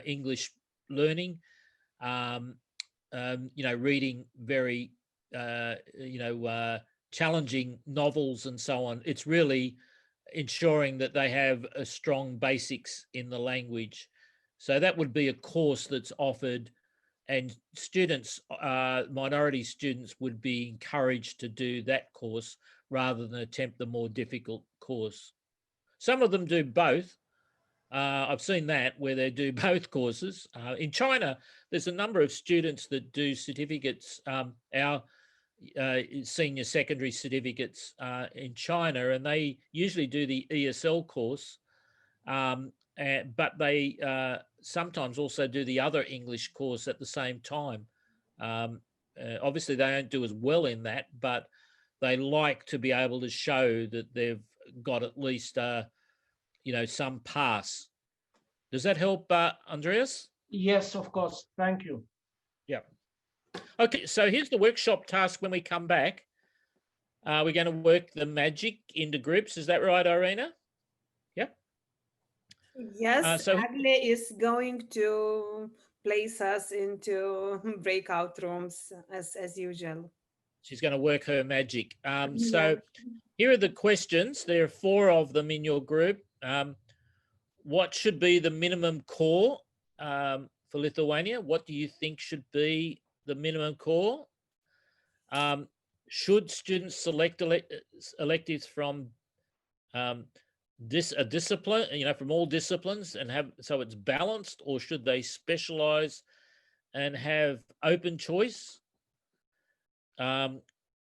English learning. You know, reading very, challenging novels and so on. It's really ensuring that they have a strong basics in the language. So that would be a course that's offered, and students, minority students, would be encouraged to do that course rather than attempt the more difficult course. Some of them do both. I've seen that where they do both courses. In China, there's a number of students that do certificates, our senior secondary certificates in China, and they usually do the ESL course, but they sometimes also do the other English course at the same time. Obviously, they don't do as well in that, but they like to be able to show that they've got at least some pass. Does that help, Andreas? Yes, of course. Thank you. Yeah. Okay, so here's the workshop task when we come back. We're going to work the magic into groups. Is that right, Irina? Yep. Yes, Agle is going to place us into breakout rooms as usual. She's going to work her magic. So here are the questions. There are 4 of them in your group. What should be the minimum core for Lithuania? What do you think should be the minimum core? Should students select electives from a discipline, from all disciplines and have, so it's balanced, or should they specialize and have open choice?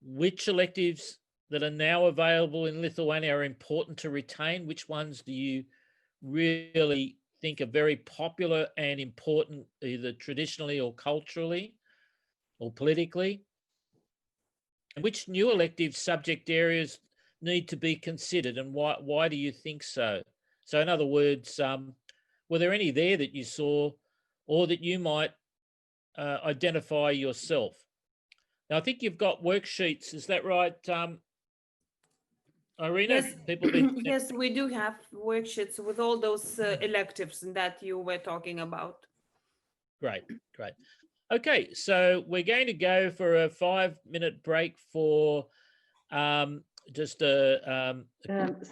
Which electives that are now available in Lithuania are important to retain? Which ones do you really think are very popular and important, either traditionally or culturally or politically? And which new elective subject areas need to be considered, and why do you think so? So in other words, were there any there that you saw or that you might identify yourself? Now, I think you've got worksheets. Is that right, Irina? Yes, yes, we do have worksheets with all those electives that you were talking about. Great, great. Okay, so we're going to go for a 5-minute break for just a...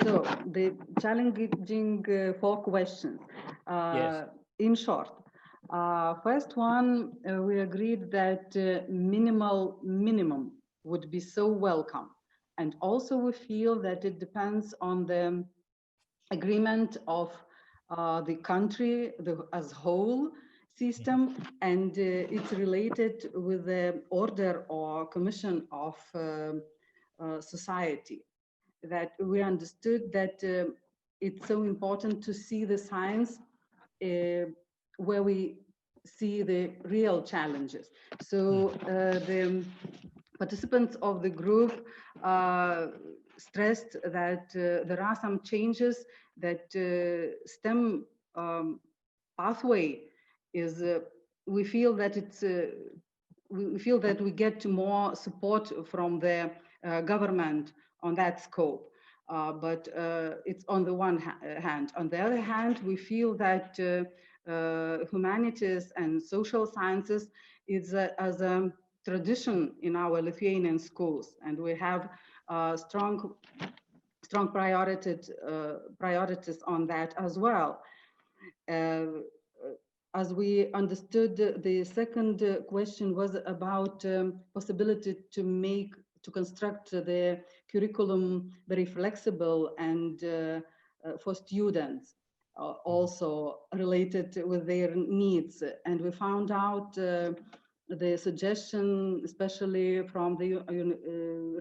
So the challenging 4 questions. Yes. In short, first one, we agreed that minimum would be so welcome. And also we feel that it depends on the agreement of the country as whole system, and it's related with the order or commission of society. That we understood that it's so important to see the science where we see the real challenges. So the participants of the group stressed that there are some changes, that STEM pathway is, we feel that it's, we feel that we get more support from the government on that scope. But it's on the one hand. On the other hand, we feel that humanities and social sciences is as a tradition in our Lithuanian schools, and we have strong priorities on that as well. As we understood, the second question was about possibility to construct the curriculum very flexible and for students, also related with their needs. And we found out the suggestion, especially from the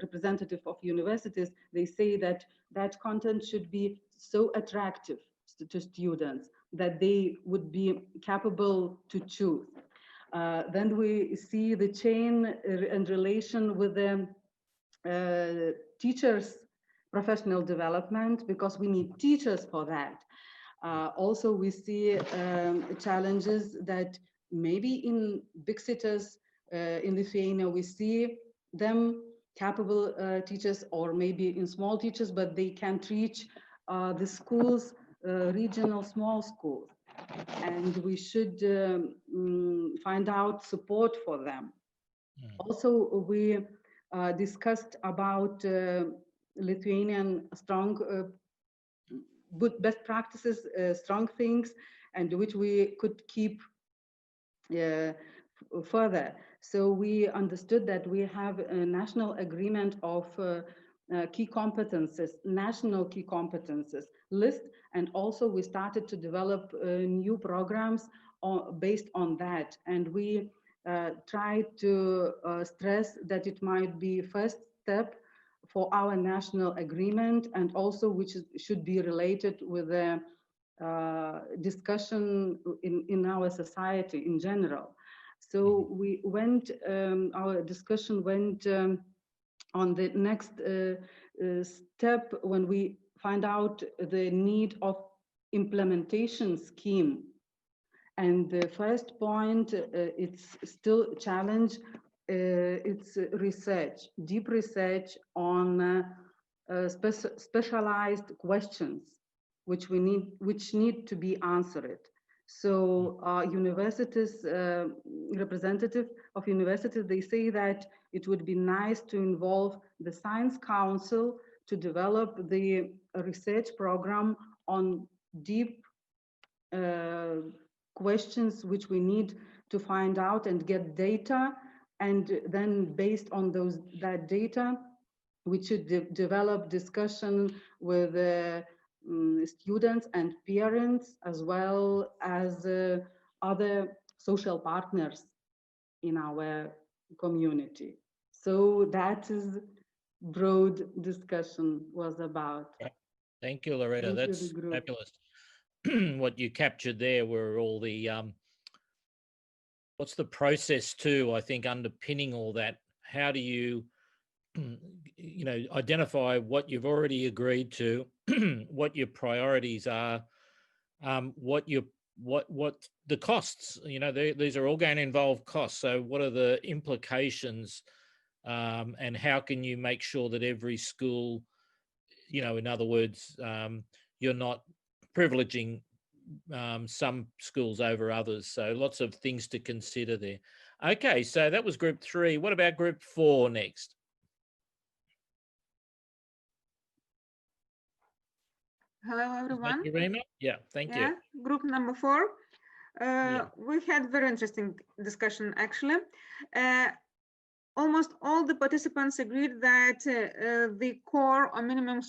representative of universities, they say that that content should be so attractive to students that they would be capable to choose. Then we see the chain and relation with the teachers' professional development, because we need teachers for that. Also, we see challenges that maybe in big cities in Lithuania, we see them capable teachers, or maybe in small teachers, but they can't reach the schools, regional small schools. And we should find out support for them. Also, we discussed about Lithuanian strong best practices, strong things, and which we could keep further. So we understood that we have a national agreement of key competences, national key competences list, and also we started to develop new programs based on that. And we tried to stress that it might be first step for our national agreement, and also which should be related with the discussion in our society in general. So we went, our discussion went on the next step when we find out the need of implementation scheme. And the first point, it's still a challenge, it's research, deep research on specialized questions which need to be answered. So universities, representative of universities, they say that it would be nice to involve the Science Council to develop the research program on deep questions which we need to find out and get data, and then based on that data, we should develop discussion with students and parents, as well as other social partners in our community. So that is broad discussion was about. Thank you, Loretta. That's fabulous. what you captured there were all the what's the process too, I think, underpinning all that. How do you identify what you've already agreed to, what your priorities are, what the costs, these are all going to involve costs. So what are the implications, and how can you make sure that every school, in other words, you're not privileging some schools over others. So lots of things to consider there. Okay, so that was group 3. What about group 4 next? Hello, everyone. Yeah, thank you. Group number 4. We had very interesting discussion, actually. Almost all the participants agreed that the core or minimum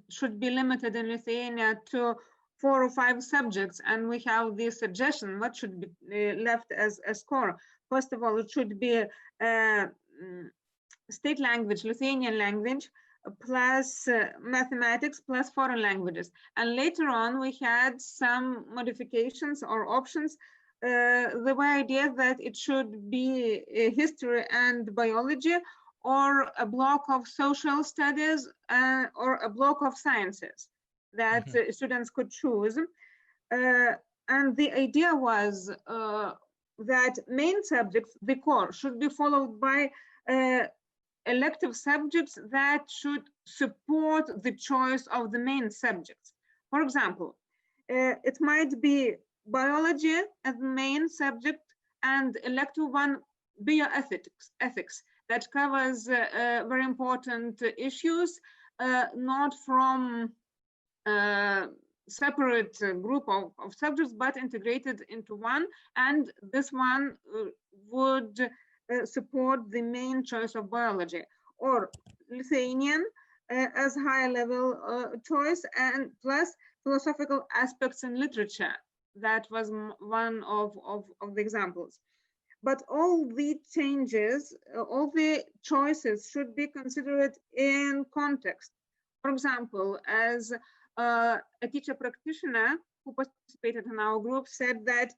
should be limited in Lithuania to 4 or 5 subjects, and we have this suggestion what should be left as core. First of all, it should be state language, Lithuanian language, plus mathematics, plus foreign languages. And later on, we had some modifications or options. There were ideas that it should be history and biology, or a block of social studies, or a block of sciences that students could choose. And the idea was that main subjects, the core, should be followed by elective subjects that should support the choice of the main subjects. For example, it might be biology as the main subject, and elective one, bioethics, that covers very important issues, not from separate group of subjects, but integrated into one. And this one would support the main choice of biology, or Lithuanian as higher level choice, and plus philosophical aspects in literature. That was one of the examples. But all the changes, all the choices should be considered in context. For example, as a teacher practitioner who participated in our group said that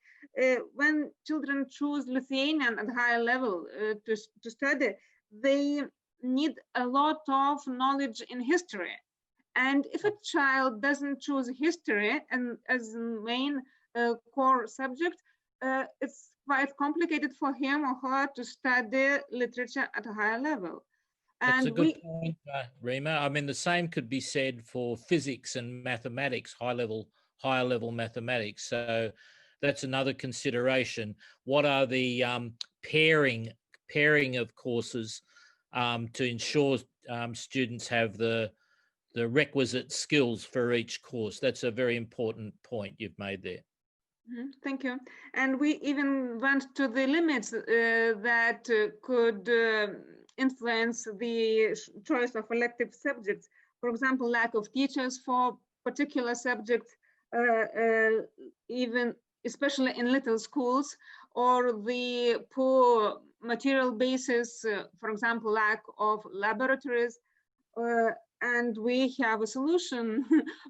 when children choose Lithuanian at higher level to study, they need a lot of knowledge in history. And if a child doesn't choose history and as main core subject, it's quite complicated for him or her to study literature at a higher level. That's a good point, Rima. I mean, the same could be said for physics and mathematics, higher level mathematics. So that's another consideration. What are the pairing of courses to ensure students have the requisite skills for each course? That's a very important point you've made there. Thank you. And we even went to the limits that could influence the choice of elective subjects. For example, lack of teachers for particular subjects, even especially in little schools, or the poor material basis, for example, lack of laboratories. And we have a solution,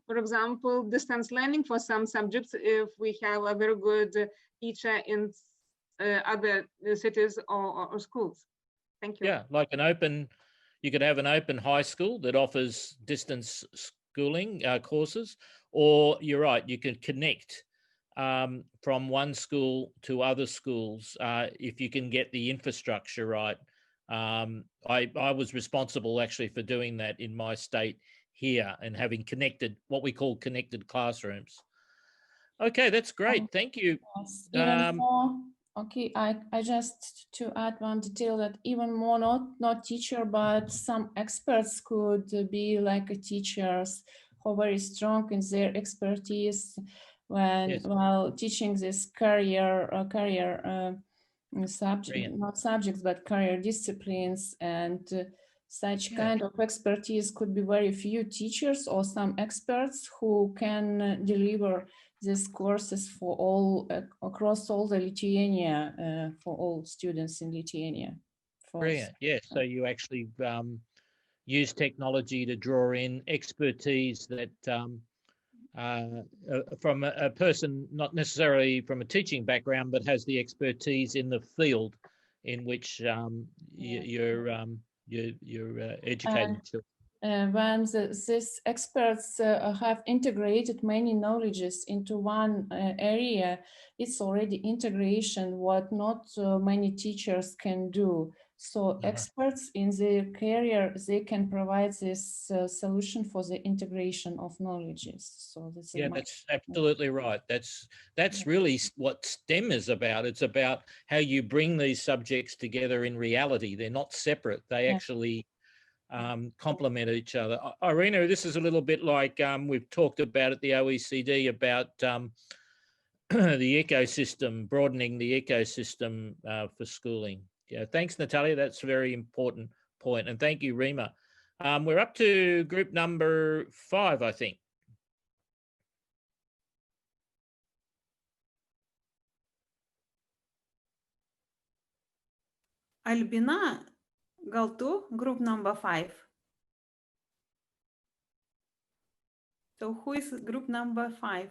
for example, distance learning for some subjects if we have a very good teacher in other cities or schools. Thank you. Yeah, like you could have an open high school that offers distance schooling courses, or you're right, you can connect from one school to other schools if you can get the infrastructure right. I was responsible actually for doing that in my state here and having what we call connected classrooms. Okay, that's great. Thank you. Yes, okay, I just to add one detail that even more not teacher, but some experts could be like teachers who are very strong in their expertise while teaching this career subject, not subjects, but career disciplines, and such kind of expertise could be very few teachers or some experts who can deliver these courses for all across all the Lithuania, for all students in Lithuania. Brilliant. Yeah. So you actually use technology to draw in expertise that from a person not necessarily from a teaching background, but has the expertise in the field in which you're educating children. When these experts have integrated many knowledges into one area, it's already integration what not many teachers can do. So experts in their career, they can provide this solution for the integration of knowledges. So this is that's absolutely right. That's really what STEM is about. It's about how you bring these subjects together in reality. They're not separate. They actually complement each other. Irina, this is a little bit like we've talked about at the OECD about the ecosystem, broadening the ecosystem for schooling. Yeah, thanks, Natalia. That's a very important point. And thank you, Rima. We're up to group number 5, I think. Albina, gal tu, group number 5. So who is group number 5?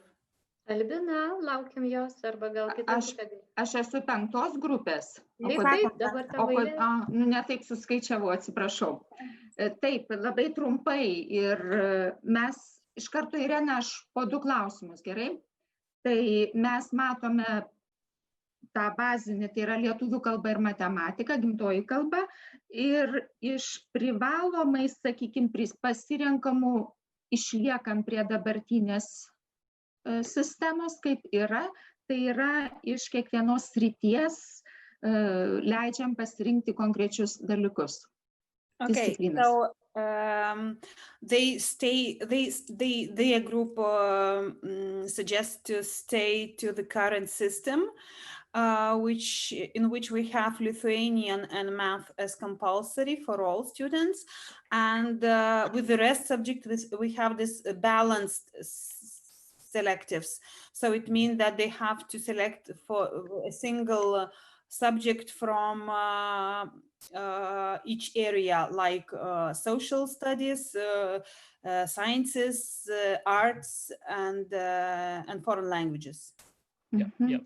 Albina, laukiam jos, arba gal kitas. Aš esu 5 grupės. Taip, dabar tavo eilė. Ne taip suskaičiavau, atsiprašau. Taip, labai trumpai ir mes iš karto, Irena, aš po 2 klausimus, gerai? Tai mes matome tą bazinį, tai yra lietuvių kalba ir matematika, gimtoji kalba, ir iš privalomai, sakykime, pasirenkamų išliekam prie dabartinės sistemos, kaip yra, tai yra iš kiekvienos srities leidžiam pasirinkti konkrečius dalykus. Okay, so their group suggests to stay to the current system, in which we have Lithuanian and math as compulsory for all students, and with the rest subject we have this balanced selectives. So it means that they have to select for a single subject from each area, like social studies, sciences, arts, and foreign languages. Yeah.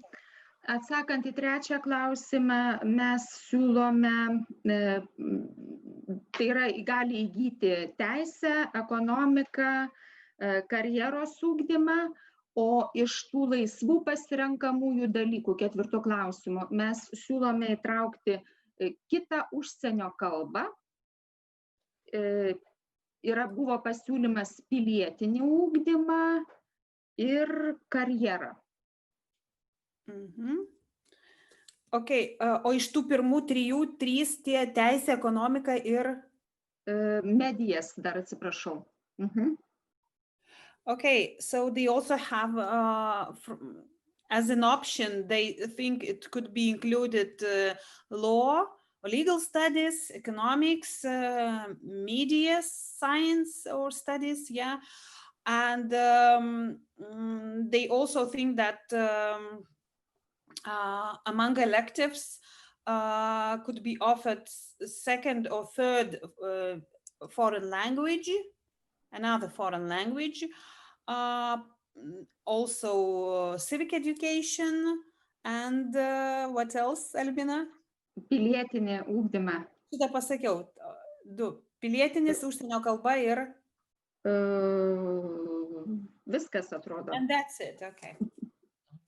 Atsakant į 3 klausimą, mes siūlome, tai yra gali įgyti teisę, ekonomiką, karjeros ugdymą, o iš tų laisvų pasirenkamųjų dalykų 4 klausimo mes siūlome įtraukti kitą užsienio kalbą. Buvo pasiūlymas pilietinį ugdymą ir karjerą. Okay, o iš tų pirmų 3 tie teisė, ekonomika ir medijas, dar atsiprašau. Okay, so they also have, as an option, they think it could be included law, legal studies, economics, media science or studies, yeah. And they also think that among electives could be offered 2nd or 3rd foreign language, another foreign language, also civic education, and what else, Albina? Pilietinį ugdymą. Šitą pasakiau, 2. Pilietinis, užsienio kalba ir... Viskas atrodo. And that's it, okay.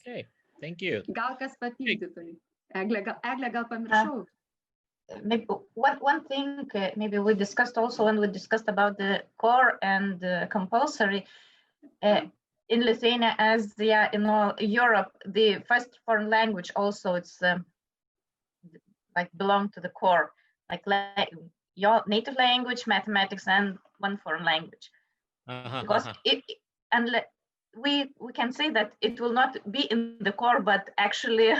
Okay, thank you. Gal kas papildytų? Eglė, gal pamiršau? Maybe one thing maybe we discussed also when we discussed about the core and compulsory in Lithuania, as in all Europe, the first foreign language also it's like belong to the core, like your native language, mathematics, and 1 foreign language. Because we can say that it will not be in the core, but actually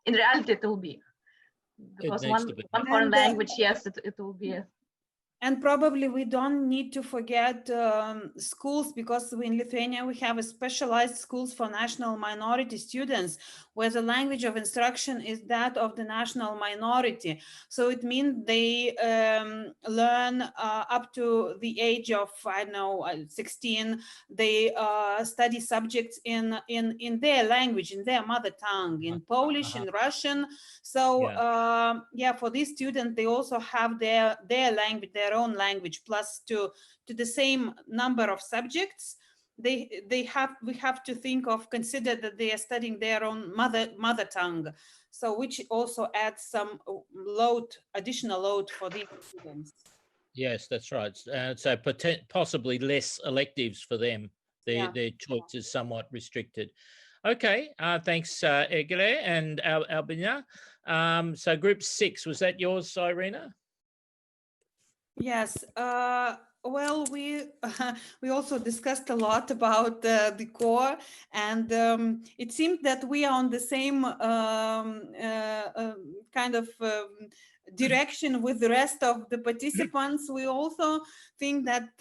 in reality it will be. Because one foreign language, yes, it will be. And probably we don't need to forget schools, because in Lithuania we have a specialized schools for national minority students, where the language of instruction is that of the national minority. So it means they learn up to the age of, I don't know, 16. They study subjects in their language, in their mother tongue, in Polish, in Russian. So yeah, for these students, they also have their language, their own language, plus to the same number of subjects. We have to consider that they are studying their own mother tongue. So which also adds some additional load for these students. Yes, that's right. So possibly less electives for them. Their choice is somewhat restricted. Okay, thanks, Egile and Albina. So group 6, was that yours, Irina? Yes. Well, we also discussed a lot about the core, and it seemed that we are on the same kind of direction with the rest of the participants. We also think that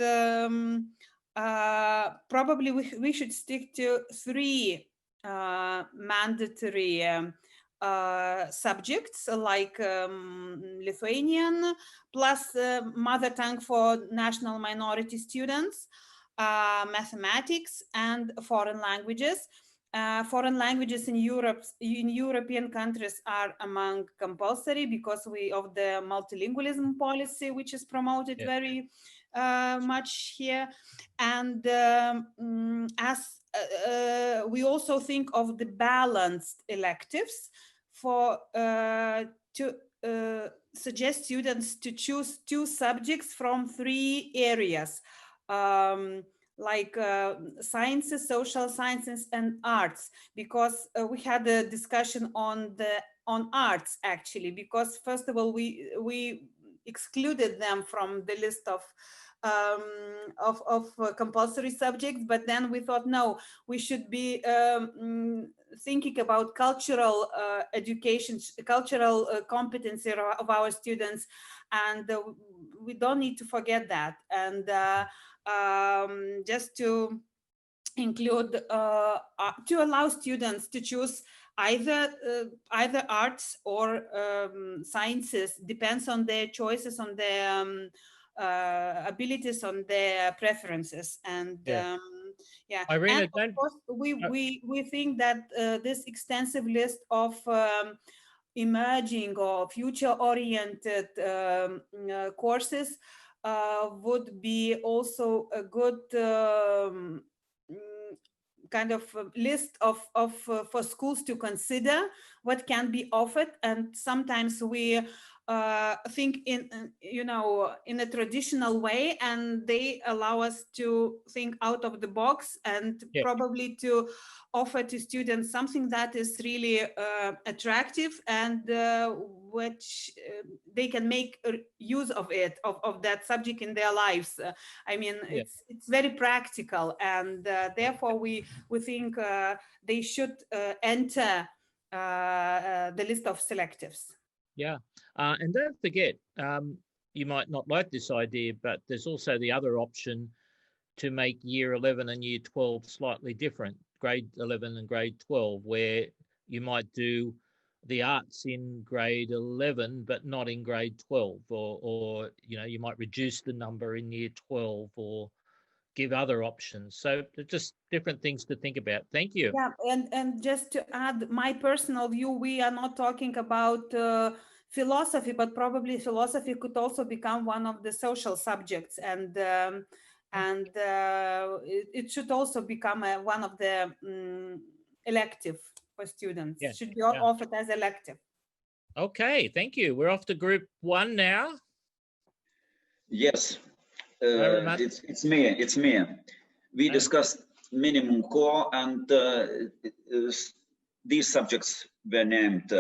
probably we should stick to 3 mandatory subjects, like Lithuanian, plus mother tongue for national minority students, mathematics, and foreign languages. Foreign languages in European countries are among compulsory because of the multilingualism policy, which is promoted very much here. And as we also think of the balanced electives to suggest students to choose 2 subjects from 3 areas, like sciences, social sciences, and arts, because we had a discussion on arts, actually, because first of all we excluded them from the list of compulsory subjects, but then we thought, no, we should be thinking about cultural education, cultural competency of our students, and we don't need to forget that. And just to include, to allow students to choose either arts or sciences, depends on their choices, on their abilities, on their preferences. And Irina, and of course we think that this extensive list of emerging or future-oriented courses would be also a good kind of list for schools to consider what can be offered. And sometimes we think in a traditional way, and they allow us to think out of the box and probably to offer to students something that is really attractive, and which they can make use of it, of that subject in their lives. I mean, it's very practical, and therefore we think they should enter the list of selectives. Yeah, and don't forget, you might not like this idea, but there's also the other option to make year 11 and year 12 slightly different, grade 11 and grade 12, where you might do the arts in grade 11, but not in grade 12, or you might reduce the number in year 12, or give other options. So just different things to think about. Thank you. Yeah, and just to add my personal view, we are not talking about philosophy, but probably philosophy could also become one of the social subjects, and it should also become one of the elective for students. Yeah. Should be offered as elective. Okay, thank you. We're off to group 1 now. Yes, it's me. We discussed minimum core, and these subjects were named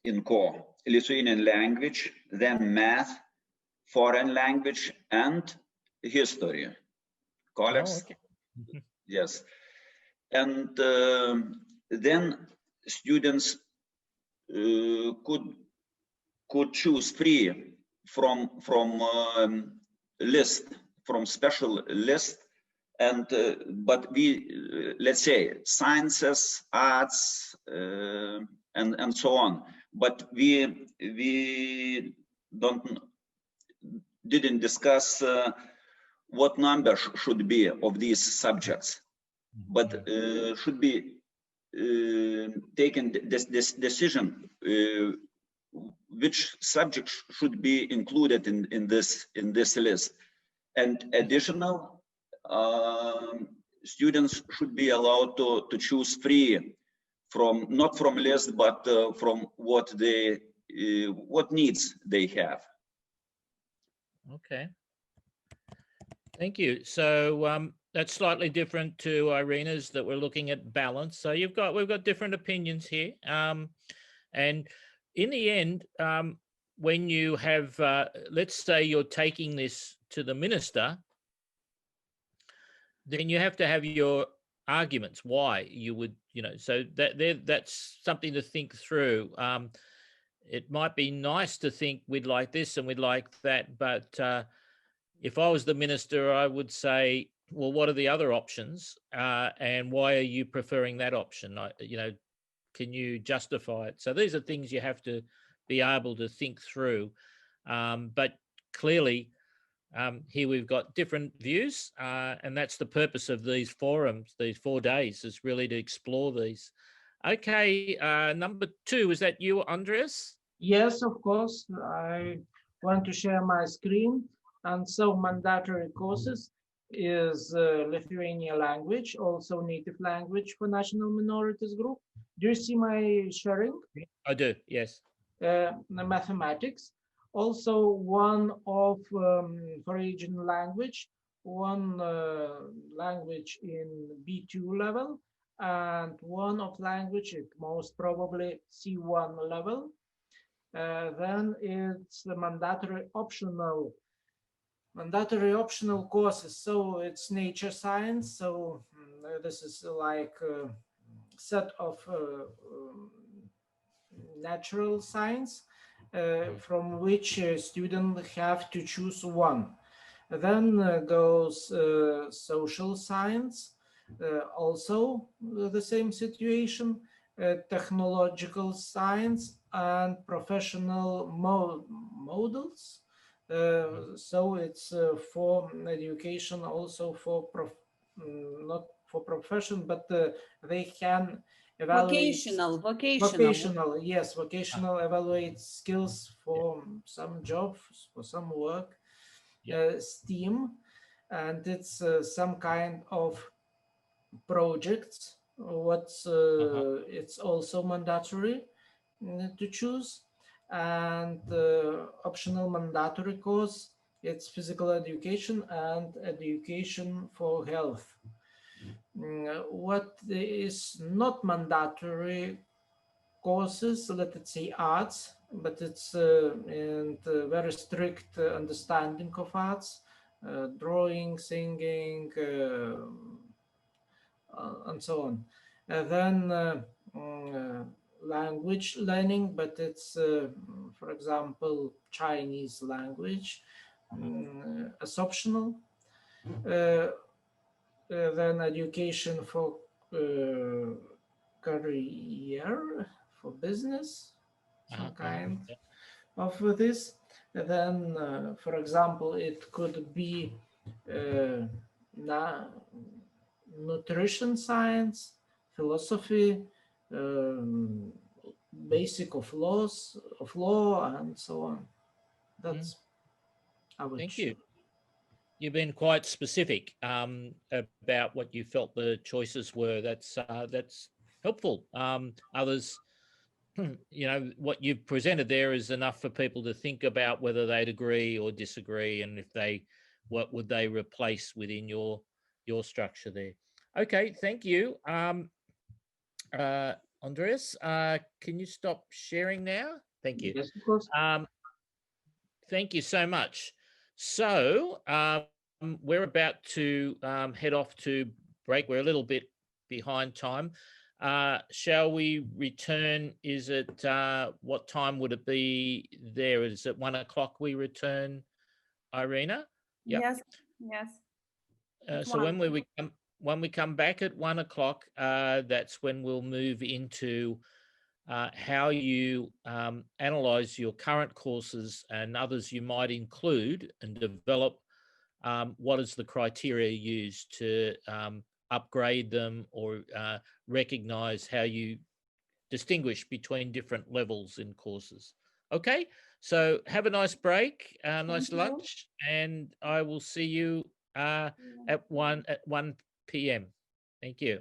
in core: Lithuanian language, then math, foreign language, and history. Colleagues? Oh, okay. Yes. And then students could choose 3 from list, from special list, and but we let's say sciences, arts, and so on. But we didn't discuss what number should be of these subjects, but should be taken this decision which subjects should be included in this list, and additional students should be allowed to choose free from, not from list, but from what needs they have. Okay, thank you. So that's slightly different to Irina's, that we're looking at balance. So we've got different opinions here, and in the end, when you have, let's say you're taking this to the minister, then you have to have your arguments why you would, so that's something to think through. It might be nice to think we'd like this and we'd like that, but if I was the minister, I would say, well, what are the other options, and why are you preferring that option? Can you justify it? So these are things you have to be able to think through. But clearly, here we've got different views, and that's the purpose of these forums, these 4 days, is really to explore these. Okay, number 2, is that you, Andreas? Yes, of course. I want to share my screen. And so mandatory courses is Lithuanian language, also native language for national minorities group. Do you see my sharing? I do, yes. Mathematics, also one of for regional language, one language in B2 level, and one of language at most probably C1 level. Then it's the mandatory optional courses. So it's nature science. So this is like a set of natural science from which students have to choose one. Then goes social science, also the same situation, technological science and professional models. So it's for education, also for not for profession, but they can evaluate vocational, yes, vocational evaluate skills for some job, for some work. STEAM, and it's some kind of projects. It's also mandatory to choose. And optional mandatory course, it's physical education and education for health. What is not mandatory courses, let's say arts, but it's and very strict understanding of arts, drawing, singing, and so on. Then language learning, but it's, for example, Chinese language as optional. Then education for career, for business, some kind of this. Then, for example, it could be nutrition science, philosophy, basic of law, and so on. That's Thank you. You've been quite specific about what you felt the choices were. That's helpful. Others, what you've presented there is enough for people to think about whether they'd agree or disagree, and if what would they replace within your structure there. Okay, thank you. Andreas, can you stop sharing now? Thank you. Yes, of course. Thank you so much. So we're about to head off to break. We're a little bit behind time. Shall we return? Is it, what time would it be there? Is it 1 o'clock we return, Irina? Yep. Yes, yes. So when we come back at 1 o'clock, that's when we'll move into how you analyze your current courses and others you might include and develop what is the criteria used to upgrade them or recognize how you distinguish between different levels in courses. Okay, so have a nice break, nice lunch, and I will see you at 1 p.m. Thank you.